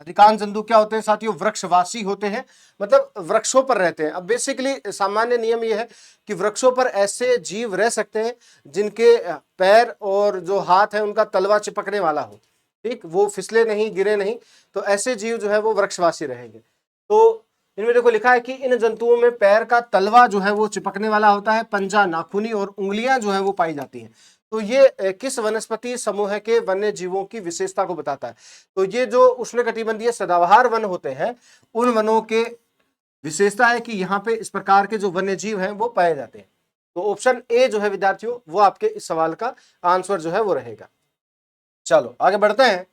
अधिकांश जंतु क्या होते हैं साथियों, वृक्षवासी होते हैं, मतलब वृक्षों पर रहते हैं। अब बेसिकली सामान्य नियम यह है कि वृक्षों पर ऐसे जीव रह सकते हैं जिनके पैर और जो हाथ है उनका तलवा चिपकने वाला हो, ठीक, वो फिसले नहीं, गिरे नहीं, तो ऐसे जीव जो है वो वृक्षवासी रहेंगे। तो इनमें देखो लिखा है कि इन जंतुओं में पैर का तलवा जो है वो चिपकने वाला होता है, पंजा, नाखूनी और उंगलियां जो है वो पाई जाती हैं। तो ये किस वनस्पति समूह के वन्य जीवों की विशेषता को बताता है। तो ये जो उष्णकटिबंधीय सदाबहार वन होते हैं उन वनों के विशेषता है कि यहाँ पे इस प्रकार के जो वन्य जीव हैं वो पाए जाते हैं। तो ऑप्शन ए जो है विद्यार्थियों वो आपके इस सवाल का आंसर जो है वो रहेगा। चलो आगे बढ़ते हैं।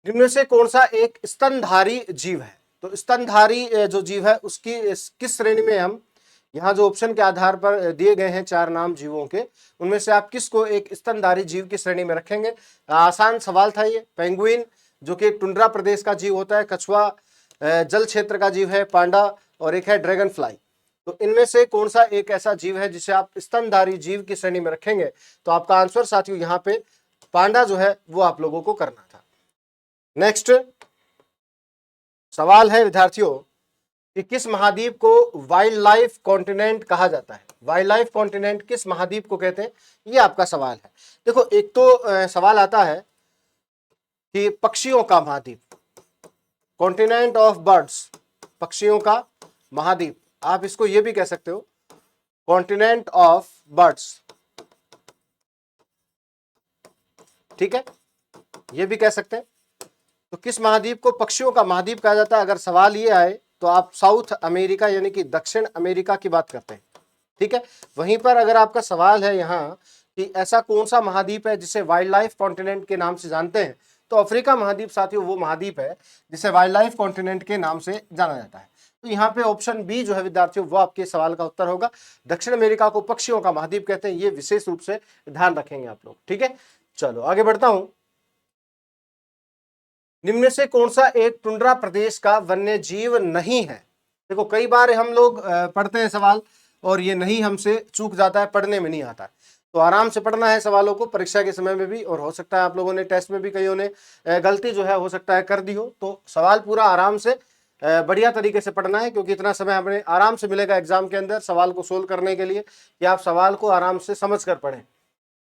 इनमें से कौन सा एक स्तनधारी जीव है। तो स्तनधारी जो जीव है उसकी किस श्रेणी में हम यहाँ जो ऑप्शन के आधार पर दिए गए हैं 4 नाम जीवों के, उनमें से आप किसको एक स्तनधारी जीव की श्रेणी में रखेंगे। आसान सवाल था ये। पेंगुइन जो कि एक टुंड्रा प्रदेश का जीव होता है, कछुआ जल क्षेत्र का जीव है, पांडा और एक है ड्रैगन फ्लाई। तो इनमें से कौन सा एक ऐसा जीव है जिसे आप स्तनधारी जीव की श्रेणी में रखेंगे? तो आपका आंसर साथियों यहाँ पे पांडा जो है वो आप लोगों को करना था। नेक्स्ट सवाल है विद्यार्थियों कि किस महाद्वीप को वाइल्ड लाइफ कॉन्टिनेंट कहा जाता है? वाइल्ड लाइफ कॉन्टिनेंट किस महाद्वीप को कहते हैं? ये आपका सवाल है। देखो एक तो सवाल आता है कि पक्षियों का महाद्वीप, कॉन्टिनेंट ऑफ बर्ड्स, पक्षियों का महाद्वीप, आप इसको ये भी कह सकते हो कॉन्टिनेंट ऑफ बर्ड्स, ठीक है, ये भी कह सकते हैं। तो किस महाद्वीप को पक्षियों का महाद्वीप कहा जाता है? अगर सवाल ये आए तो आप साउथ अमेरिका यानी कि दक्षिण अमेरिका की बात करते हैं, ठीक है। वहीं पर अगर आपका सवाल है यहाँ कि ऐसा कौन सा महाद्वीप है जिसे वाइल्ड लाइफ कॉन्टिनेंट के नाम से जानते हैं, तो अफ्रीका महाद्वीप साथियों वो महाद्वीप है जिसे वाइल्ड लाइफ कॉन्टिनेंट के नाम से जाना जाता है। तो यहाँ पे ऑप्शन बी जो है विद्यार्थियों वो आपके सवाल का उत्तर होगा। दक्षिण अमेरिका को पक्षियों का महाद्वीप कहते हैं, ये विशेष रूप से ध्यान रखेंगे आप लोग, ठीक है। चलो आगे बढ़ता हूं। निम्न में से कौन सा एक टुंड्रा प्रदेश का वन्य जीव नहीं है? देखो कई बार हम लोग पढ़ते हैं सवाल और ये नहीं हमसे चूक जाता है, पढ़ने में नहीं आता है, तो आराम से पढ़ना है सवालों को परीक्षा के समय में भी, और हो सकता है आप लोगों ने टेस्ट में भी कईयों ने गलती जो है हो सकता है कर दी हो, तो सवाल पूरा आराम से बढ़िया तरीके से पढ़ना है, क्योंकि इतना समय हमें आराम से मिलेगा एग्जाम के अंदर सवाल को सोल्व करने के लिए कि आप सवाल को आराम से समझ कर पढ़ें।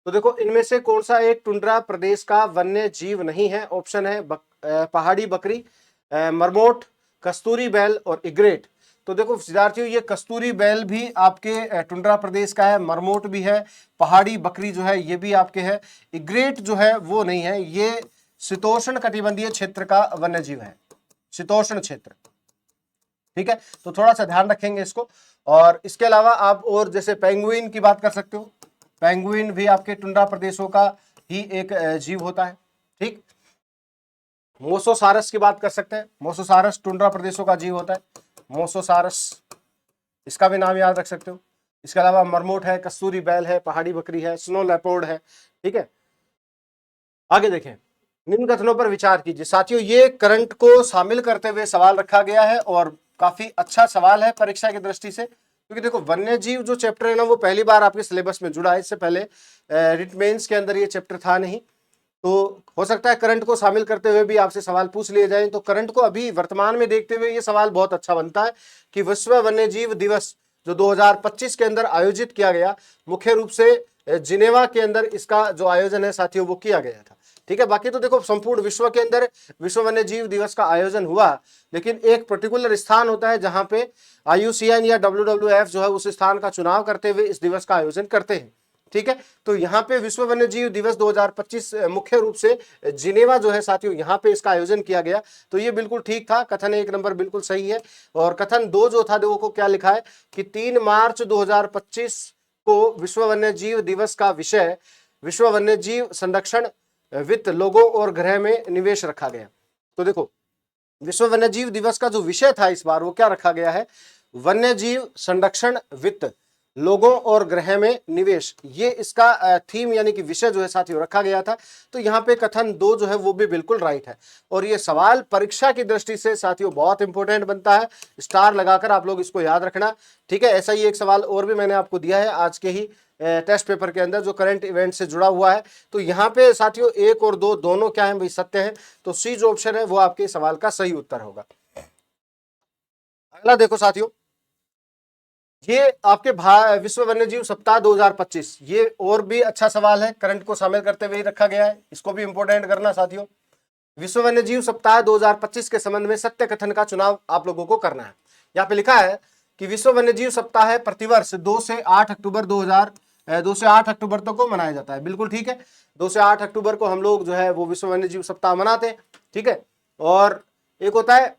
तो देखो इनमें से कौन सा एक टुंड्रा प्रदेश का वन्य जीव नहीं है? ऑप्शन है पहाड़ी बकरी, मरमोट, कस्तूरी बैल और इग्रेट। तो देखो विद्यार्थियों ये कस्तूरी बैल भी आपके टुंड्रा प्रदेश का है, मरमोट भी है, पहाड़ी बकरी जो है ये भी आपके है, इग्रेट जो है वो नहीं है, ये शीतोष्ण कटिबंधीय क्षेत्र का वन्य जीव है, शीतोष्ण क्षेत्र, ठीक है। तो थोड़ा सा ध्यान रखेंगे इसको। और इसके अलावा आप और जैसे पेंगुइन की बात कर सकते हो, पेंगुइन भी आपके टुंड्रा प्रदेशों का ही एक जीव होता है, ठीक। मोसोसारस की बात कर सकते हैं, मोसोसारस टुंड्रा प्रदेशों का जीव होता है, मोसोसारस, इसका भी नाम याद रख सकते हो। इसके अलावा मरमोट है, कस्तूरी बैल है, पहाड़ी बकरी है, स्नो लेपर्ड है, ठीक है। आगे देखें, निम्न कथनों पर विचार कीजिए। साथियों ये करंट को शामिल करते हुए सवाल रखा गया है और काफी अच्छा सवाल है परीक्षा की दृष्टि से, क्योंकि देखो वन्य जीव जो चैप्टर है ना वो पहली बार आपके सिलेबस में जुड़ा है, इससे पहले रिट मेंस के अंदर ये चैप्टर था नहीं। तो हो सकता है करंट को शामिल करते हुए भी आपसे सवाल पूछ लिए जाएं, तो करंट को अभी वर्तमान में देखते हुए ये सवाल बहुत अच्छा बनता है कि विश्व वन्य जीव दिवस जो 2025 के अंदर आयोजित किया गया, मुख्य रूप से जिनेवा के अंदर इसका जो आयोजन है साथियों वो किया गया था, ठीक है। बाकी तो देखो संपूर्ण विश्व के अंदर विश्व वन्य जीव दिवस का आयोजन हुआ, लेकिन एक पर्टिकुलर स्थान होता है जहां पे IUCN या WWF जो है उस स्थान का चुनाव करते हुए इस दिवस का आयोजन करते हैं, ठीक है। तो यहाँ पे विश्व वन्य जीव दिवस 2025 मुख्य रूप से जिनेवा जो है साथियों यहाँ पे इसका आयोजन किया गया, तो ये बिल्कुल ठीक था। कथन 1 नंबर बिल्कुल सही है। और कथन 2 जो था देखो क्या लिखा है कि 3 मार्च 2025 को विश्व वन्य जीव दिवस का विषय विश्व वन्य जीव संरक्षण, वित्त, लोगों और ग्रह में निवेश रखा गया। तो देखो विश्व वन्य जीव दिवस का जो विषय था इस बार वो क्या रखा गया है? वन्य जीव संरक्षण, वित्त, लोगों और ग्रह में निवेश, ये इसका थीम यानी कि विषय जो है साथियों रखा गया था। तो यहाँ पे कथन 2 जो है वो भी बिल्कुल राइट है। और ये सवाल परीक्षा की दृष्टि से साथियों बहुत इंपॉर्टेंट बनता है, स्टार लगाकर आप लोग इसको याद रखना, ठीक है। ऐसा ही एक सवाल और भी मैंने आपको दिया है आज के ही टेस्ट पेपर के अंदर जो करंट इवेंट से जुड़ा हुआ है। तो यहाँ पे साथियों 1 और 2 दोनों क्या है भाई? सत्य है। तो सी जो ऑप्शन है वो आपके सवाल का सही उत्तर होगा। अगला देखो साथियों, ये आपके विश्व वन्यजीव सप्ताह 2025, ये और भी अच्छा सवाल है, करंट को शामिल करते हुए ही रखा गया है, इसको भी इंपॉर्टेंट करना साथियों। विश्व वन्यजीव सप्ताह 2025 के संबंध में सत्य कथन का चुनाव आप लोगों को करना है। यहाँ पे लिखा है कि विश्व वन्यजीव सप्ताह प्रतिवर्ष 2 से 8 अक्टूबर तक को मनाया जाता है। बिल्कुल ठीक है, 2 से 8 अक्टूबर को हम लोग जो है वो विश्व वन्यजीव सप्ताह मनाते हैं, ठीक है। और एक होता है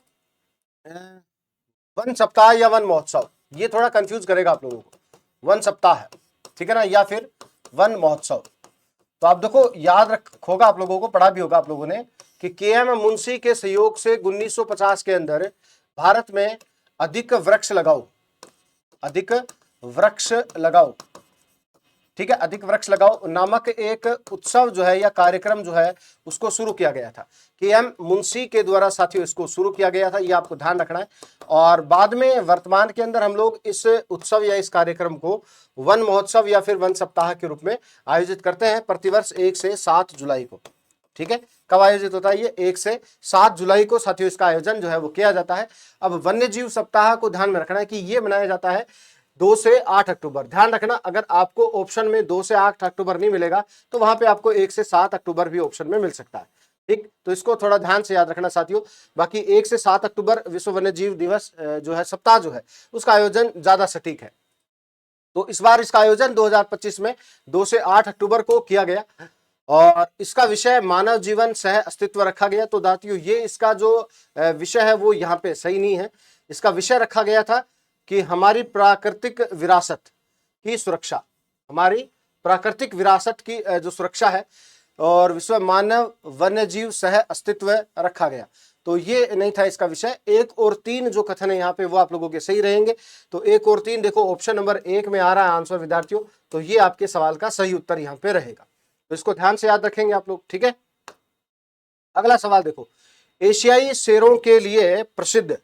वन सप्ताह या वन महोत्सव, ये थोड़ा कंफ्यूज करेगा आप लोगों को, वन सप्ताह है, ठीक है ना, या फिर वन महोत्सव। तो आप देखो याद होगा आप लोगों को, पढ़ा भी होगा आप लोगों ने कि KM मुंशी के सहयोग से 1950 के अंदर भारत में अधिक वृक्ष लगाओ, अधिक वृक्ष लगाओ, ठीक है, अधिक वृक्ष लगाओ नामक एक उत्सव जो है या कार्यक्रम जो है उसको शुरू किया गया था। के.एम. मुंशी के द्वारा साथियों इसको शुरू किया गया था, ये आपको ध्यान रखना है। और बाद में वर्तमान के अंदर हम लोग इस उत्सव या इस कार्यक्रम को वन महोत्सव या फिर वन सप्ताह के रूप में आयोजित करते हैं प्रतिवर्ष 1 से 7 जुलाई को। ठीक है, कब आयोजित होता है ये? 1 से 7 जुलाई को साथियों इसका आयोजन जो है वो किया जाता है। अब वन्य जीव सप्ताह को ध्यान में रखना है कि ये मनाया जाता है 2 से 8 अक्टूबर। ध्यान रखना, अगर आपको ऑप्शन में 2 से 8 अक्टूबर नहीं मिलेगा तो वहां पे आपको 1 से 7 अक्टूबर भी ऑप्शन में मिल सकता है। ठीक, तो इसको थोड़ा ध्यान से याद रखना साथियों। बाकी 1 से 7 अक्टूबर विश्व वन्य जीव दिवस जो है सप्ताह जो है उसका आयोजन ज्यादा सटीक है। तो इस बार इसका आयोजन 2025 में 2 से 8 अक्टूबर को किया गया और इसका विषय मानव जीवन सह अस्तित्व रखा गया। तो साथियों ये इसका जो विषय है वो यहाँ पे सही नहीं है। इसका विषय रखा गया था कि हमारी प्राकृतिक विरासत की सुरक्षा, हमारी प्राकृतिक विरासत की जो सुरक्षा है, और विश्व मानव वन्य जीव सह अस्तित्व रखा गया। तो ये नहीं था इसका विषय। 1 और 3 जो कथन है यहाँ पे वो आप लोगों के सही रहेंगे। तो 1 और 3 देखो ऑप्शन नंबर 1 में आ रहा है आंसर विद्यार्थियों, तो ये आपके सवाल का सही उत्तर यहाँ पे रहेगा। तो इसको ध्यान से याद रखेंगे आप लोग। ठीक है, अगला सवाल देखो, एशियाई शेरों के लिए प्रसिद्ध,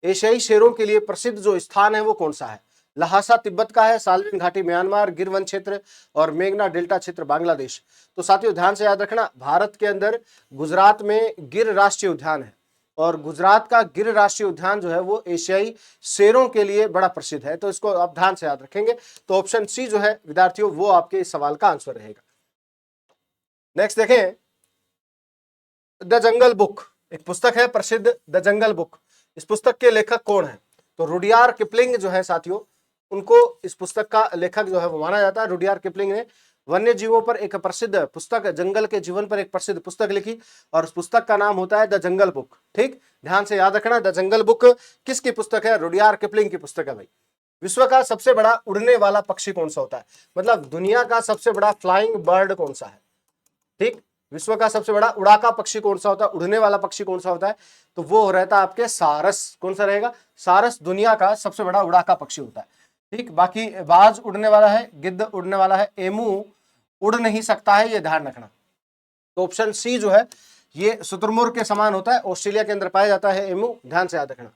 एशियाई शेरों के लिए प्रसिद्ध जो स्थान है वो कौन सा है? लहासा तिब्बत का है, साल्विन घाटी म्यांमार, गिर वन क्षेत्र और मेघना डेल्टा क्षेत्र बांग्लादेश। तो साथियों ध्यान से याद रखना, भारत के अंदर गुजरात में गिर राष्ट्रीय उद्यान है और गुजरात का गिर राष्ट्रीय उद्यान जो है वो एशियाई शेरों के लिए बड़ा प्रसिद्ध है। तो इसको आप ध्यान से याद रखेंगे। तो ऑप्शन सी जो है विद्यार्थियों वो आपके इस सवाल का आंसर रहेगा। नेक्स्ट देखें, द जंगल बुक, एक पुस्तक है प्रसिद्ध द जंगल बुक। इस पुस्तक के लेखक कौन है? तो रुडियार किपलिंग जो है साथियों, उनको इस पुस्तक का लेखक जो है वो माना जाता है। रुडियार किपलिंग ने वन्य जीवों पर एक प्रसिद्ध पुस्तक, जंगल के जीवन पर एक प्रसिद्ध पुस्तक लिखी और उस पुस्तक का नाम होता है द जंगल बुक। ठीक, ध्यान से याद रखना, द जंगल बुक किसकी पुस्तक है? रुडियार किपलिंग की पुस्तक है भाई। विश्व का सबसे बड़ा उड़ने वाला पक्षी कौन सा होता है? मतलब दुनिया का सबसे बड़ा फ्लाइंग बर्ड कौन सा है? ठीक, विश्व का सबसे बड़ा उड़ाका पक्षी कौन सा होता है, उड़ने वाला पक्षी कौन सा होता है? तो वो रहता है आपके सारस। कौन सा रहेगा? सारस दुनिया का सबसे बड़ा उड़ाका पक्षी होता है। ठीक, बाकी बाज उड़ने वाला है, गिद्ध उड़ने वाला है, एमू उड़ नहीं सकता है, ये ध्यान रखना। तो ऑप्शन सी जो है ये शुतुरमुर्ग के समान होता है, ऑस्ट्रेलिया के अंदर पाया जाता है एमू, ध्यान से याद रखना।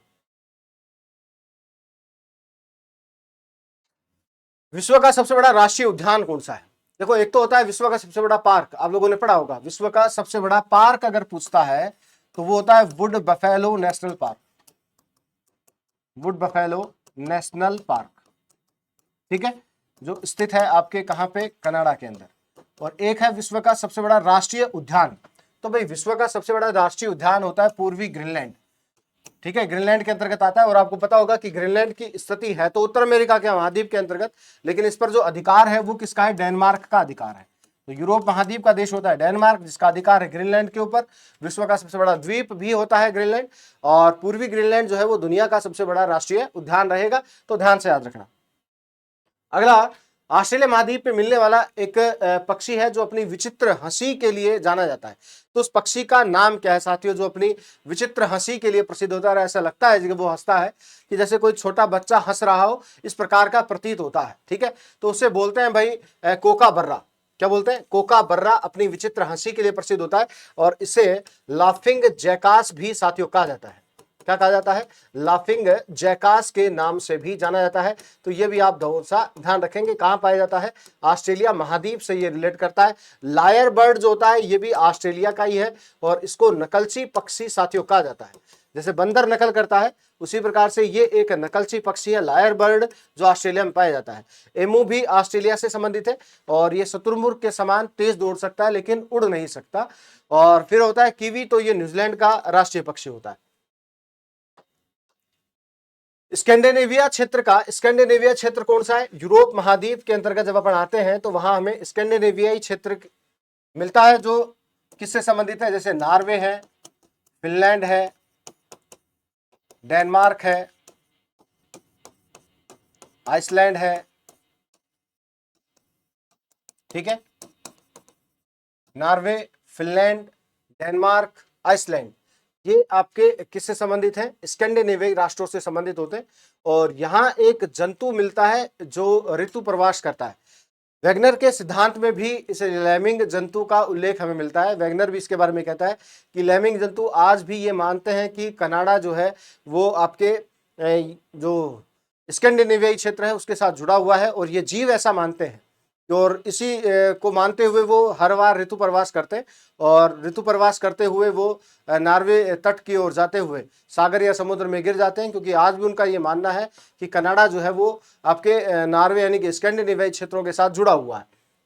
विश्व का सबसे बड़ा राष्ट्रीय उद्यान कौन सा है? देखो, एक तो होता है विश्व का सबसे बड़ा पार्क, आप लोगों ने पढ़ा होगा। विश्व का सबसे बड़ा पार्क अगर पूछता है तो वो होता है would buffalo national park, would buffalo national park. ठीक है, जो स्थित है आपके कहां पे? कनाडा के अंदर। और एक है विश्व का सबसे बड़ा राष्ट्रीय उद्यान। तो भाई विश्व का सबसे बड़ा राष्ट्रीय उद्यान होता है पूर्वी ग्रीनलैंड। ठीक है, ग्रीनलैंड के अंतर्गत आता है। और आपको पता होगा कि ग्रीनलैंड की स्थिति है तो उत्तर अमेरिका के महाद्वीप के अंतर्गत, लेकिन इस पर जो अधिकार है वो किसका है? डेनमार्क का अधिकार है। तो यूरोप महाद्वीप का देश होता है डेनमार्क, जिसका अधिकार है ग्रीनलैंड के ऊपर। विश्व का सबसे बड़ा द्वीप भी होता है ग्रीनलैंड, और पूर्वी ग्रीनलैंड जो है वो दुनिया का सबसे बड़ा राष्ट्रीय उद्यान रहेगा। तो ध्यान से याद रखना। अगला, ऑस्ट्रेलिया महाद्वीप में मिलने वाला एक पक्षी है जो अपनी विचित्र हंसी के लिए जाना जाता है। तो उस पक्षी का नाम क्या है साथियों, जो अपनी विचित्र हंसी के लिए प्रसिद्ध होता है? ऐसा लगता है कि वो हंसता है कि जैसे कोई छोटा बच्चा हंस रहा हो, इस प्रकार का प्रतीत होता है। ठीक है, तो उसे बोलते हैं भाई कोका बर्रा। क्या बोलते हैं? कोका बर्रा अपनी विचित्र हंसी के लिए प्रसिद्ध होता है और इसे लाफिंग जैकास भी साथियों कहा जाता है। क्या कहा जाता है? लाफिंग जैकास के नाम से भी जाना जाता है। तो ये भी आप सा ध्यान रखेंगे। कहां पाया जाता है? ऑस्ट्रेलिया महाद्वीप से ये रिलेट करता है। लायर बर्ड जो होता है ये भी ऑस्ट्रेलिया का ही है और इसको नकलची पक्षी साथियों कहा जाता है। जैसे बंदर नकल करता है उसी प्रकार से ये एक नकलची पक्षी है, लायर बर्ड, जो ऑस्ट्रेलिया में पाया जाता है। एमू भी ऑस्ट्रेलिया से संबंधित है और ये शुतुरमुर्ग के समान तेज दौड़ सकता है लेकिन उड़ नहीं सकता। और फिर होता है कीवी, तो ये न्यूजीलैंड का राष्ट्रीय पक्षी होता है। स्कैंडिनेविया क्षेत्र कौन सा है? यूरोप महाद्वीप के अंतर्गत जब अपन आते हैं तो वहां हमें स्कैंडिनेवियाई क्षेत्र मिलता है, जो किससे संबंधित है? जैसे नॉर्वे है, फिनलैंड है, डेनमार्क है, आइसलैंड है। ठीक है, नॉर्वे, फिनलैंड, डेनमार्क, आइसलैंड, ये आपके किससे संबंधित हैं? स्कैंडिनेवियाई राष्ट्रों से संबंधित होते हैं। और यहाँ एक जंतु मिलता है जो ऋतु प्रवास करता है। वैगनर के सिद्धांत में भी इस लैमिंग जंतु का उल्लेख हमें मिलता है। वैगनर भी इसके बारे में कहता है कि लैमिंग जंतु आज भी ये मानते हैं कि कनाडा जो है वो आपके जो स्कैंडिनेवियाई क्षेत्र है उसके साथ जुड़ा हुआ है, और ये जीव ऐसा मानते हैं। और इसी को मानते हुए वो हर बार ऋतु प्रवास करते हैं, और ऋतु प्रवास करते हुए वो नॉर्वे तट की ओर जाते हुए सागर या समुद्र में गिर जाते हैं, क्योंकि आज भी उनका ये मानना है कि कनाडा जो है वो आपके नॉर्वे यानी कि स्कैंडिनेवियाई क्षेत्रों के साथ जुड़ा हुआ है।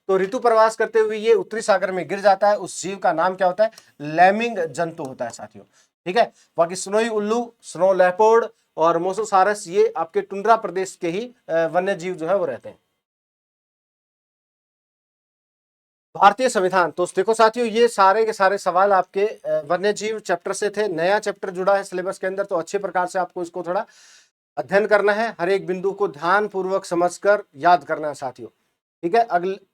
तो ऋतु प्रवास करते हुए ये उत्तरी सागर में गिर जाता है। उस जीव का नाम क्या होता है? लैमिंग जंतु होता है साथियों। ठीक है, बाकी स्नोई उल्लू, स्नो लेपर्ड और मोसोसारस ये आपके टुंड्रा प्रदेश के ही वन्य जीव जो है वो रहते हैं। भारतीय संविधान, तो देखो साथियों ये सारे के सारे सवाल आपके वन्य जीव चैप्टर से थे। नया चैप्टर जुड़ा है सिलेबस के अंदर, तो अच्छे प्रकार से आपको इसको थोड़ा अध्ययन करना है, हर एक बिंदु को ध्यान पूर्वक समझकर याद करना है साथियों। ठीक है,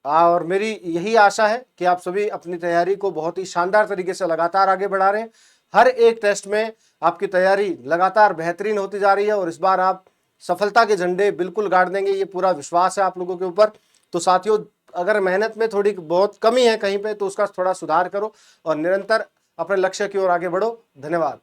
और मेरी यही आशा है कि आप सभी अपनी तैयारी को बहुत ही शानदार तरीके से लगातार आगे बढ़ा रहे हैं। हर एक टेस्ट में आपकी तैयारी लगातार बेहतरीन होती जा रही है, और इस बार आप सफलता के झंडे बिल्कुल गाड़ देंगे, ये पूरा विश्वास है आप लोगों के ऊपर। तो साथियों अगर मेहनत में थोड़ी बहुत कमी है कहीं पे, तो उसका थोड़ा सुधार करो और निरंतर अपने लक्ष्य की ओर आगे बढ़ो। धन्यवाद।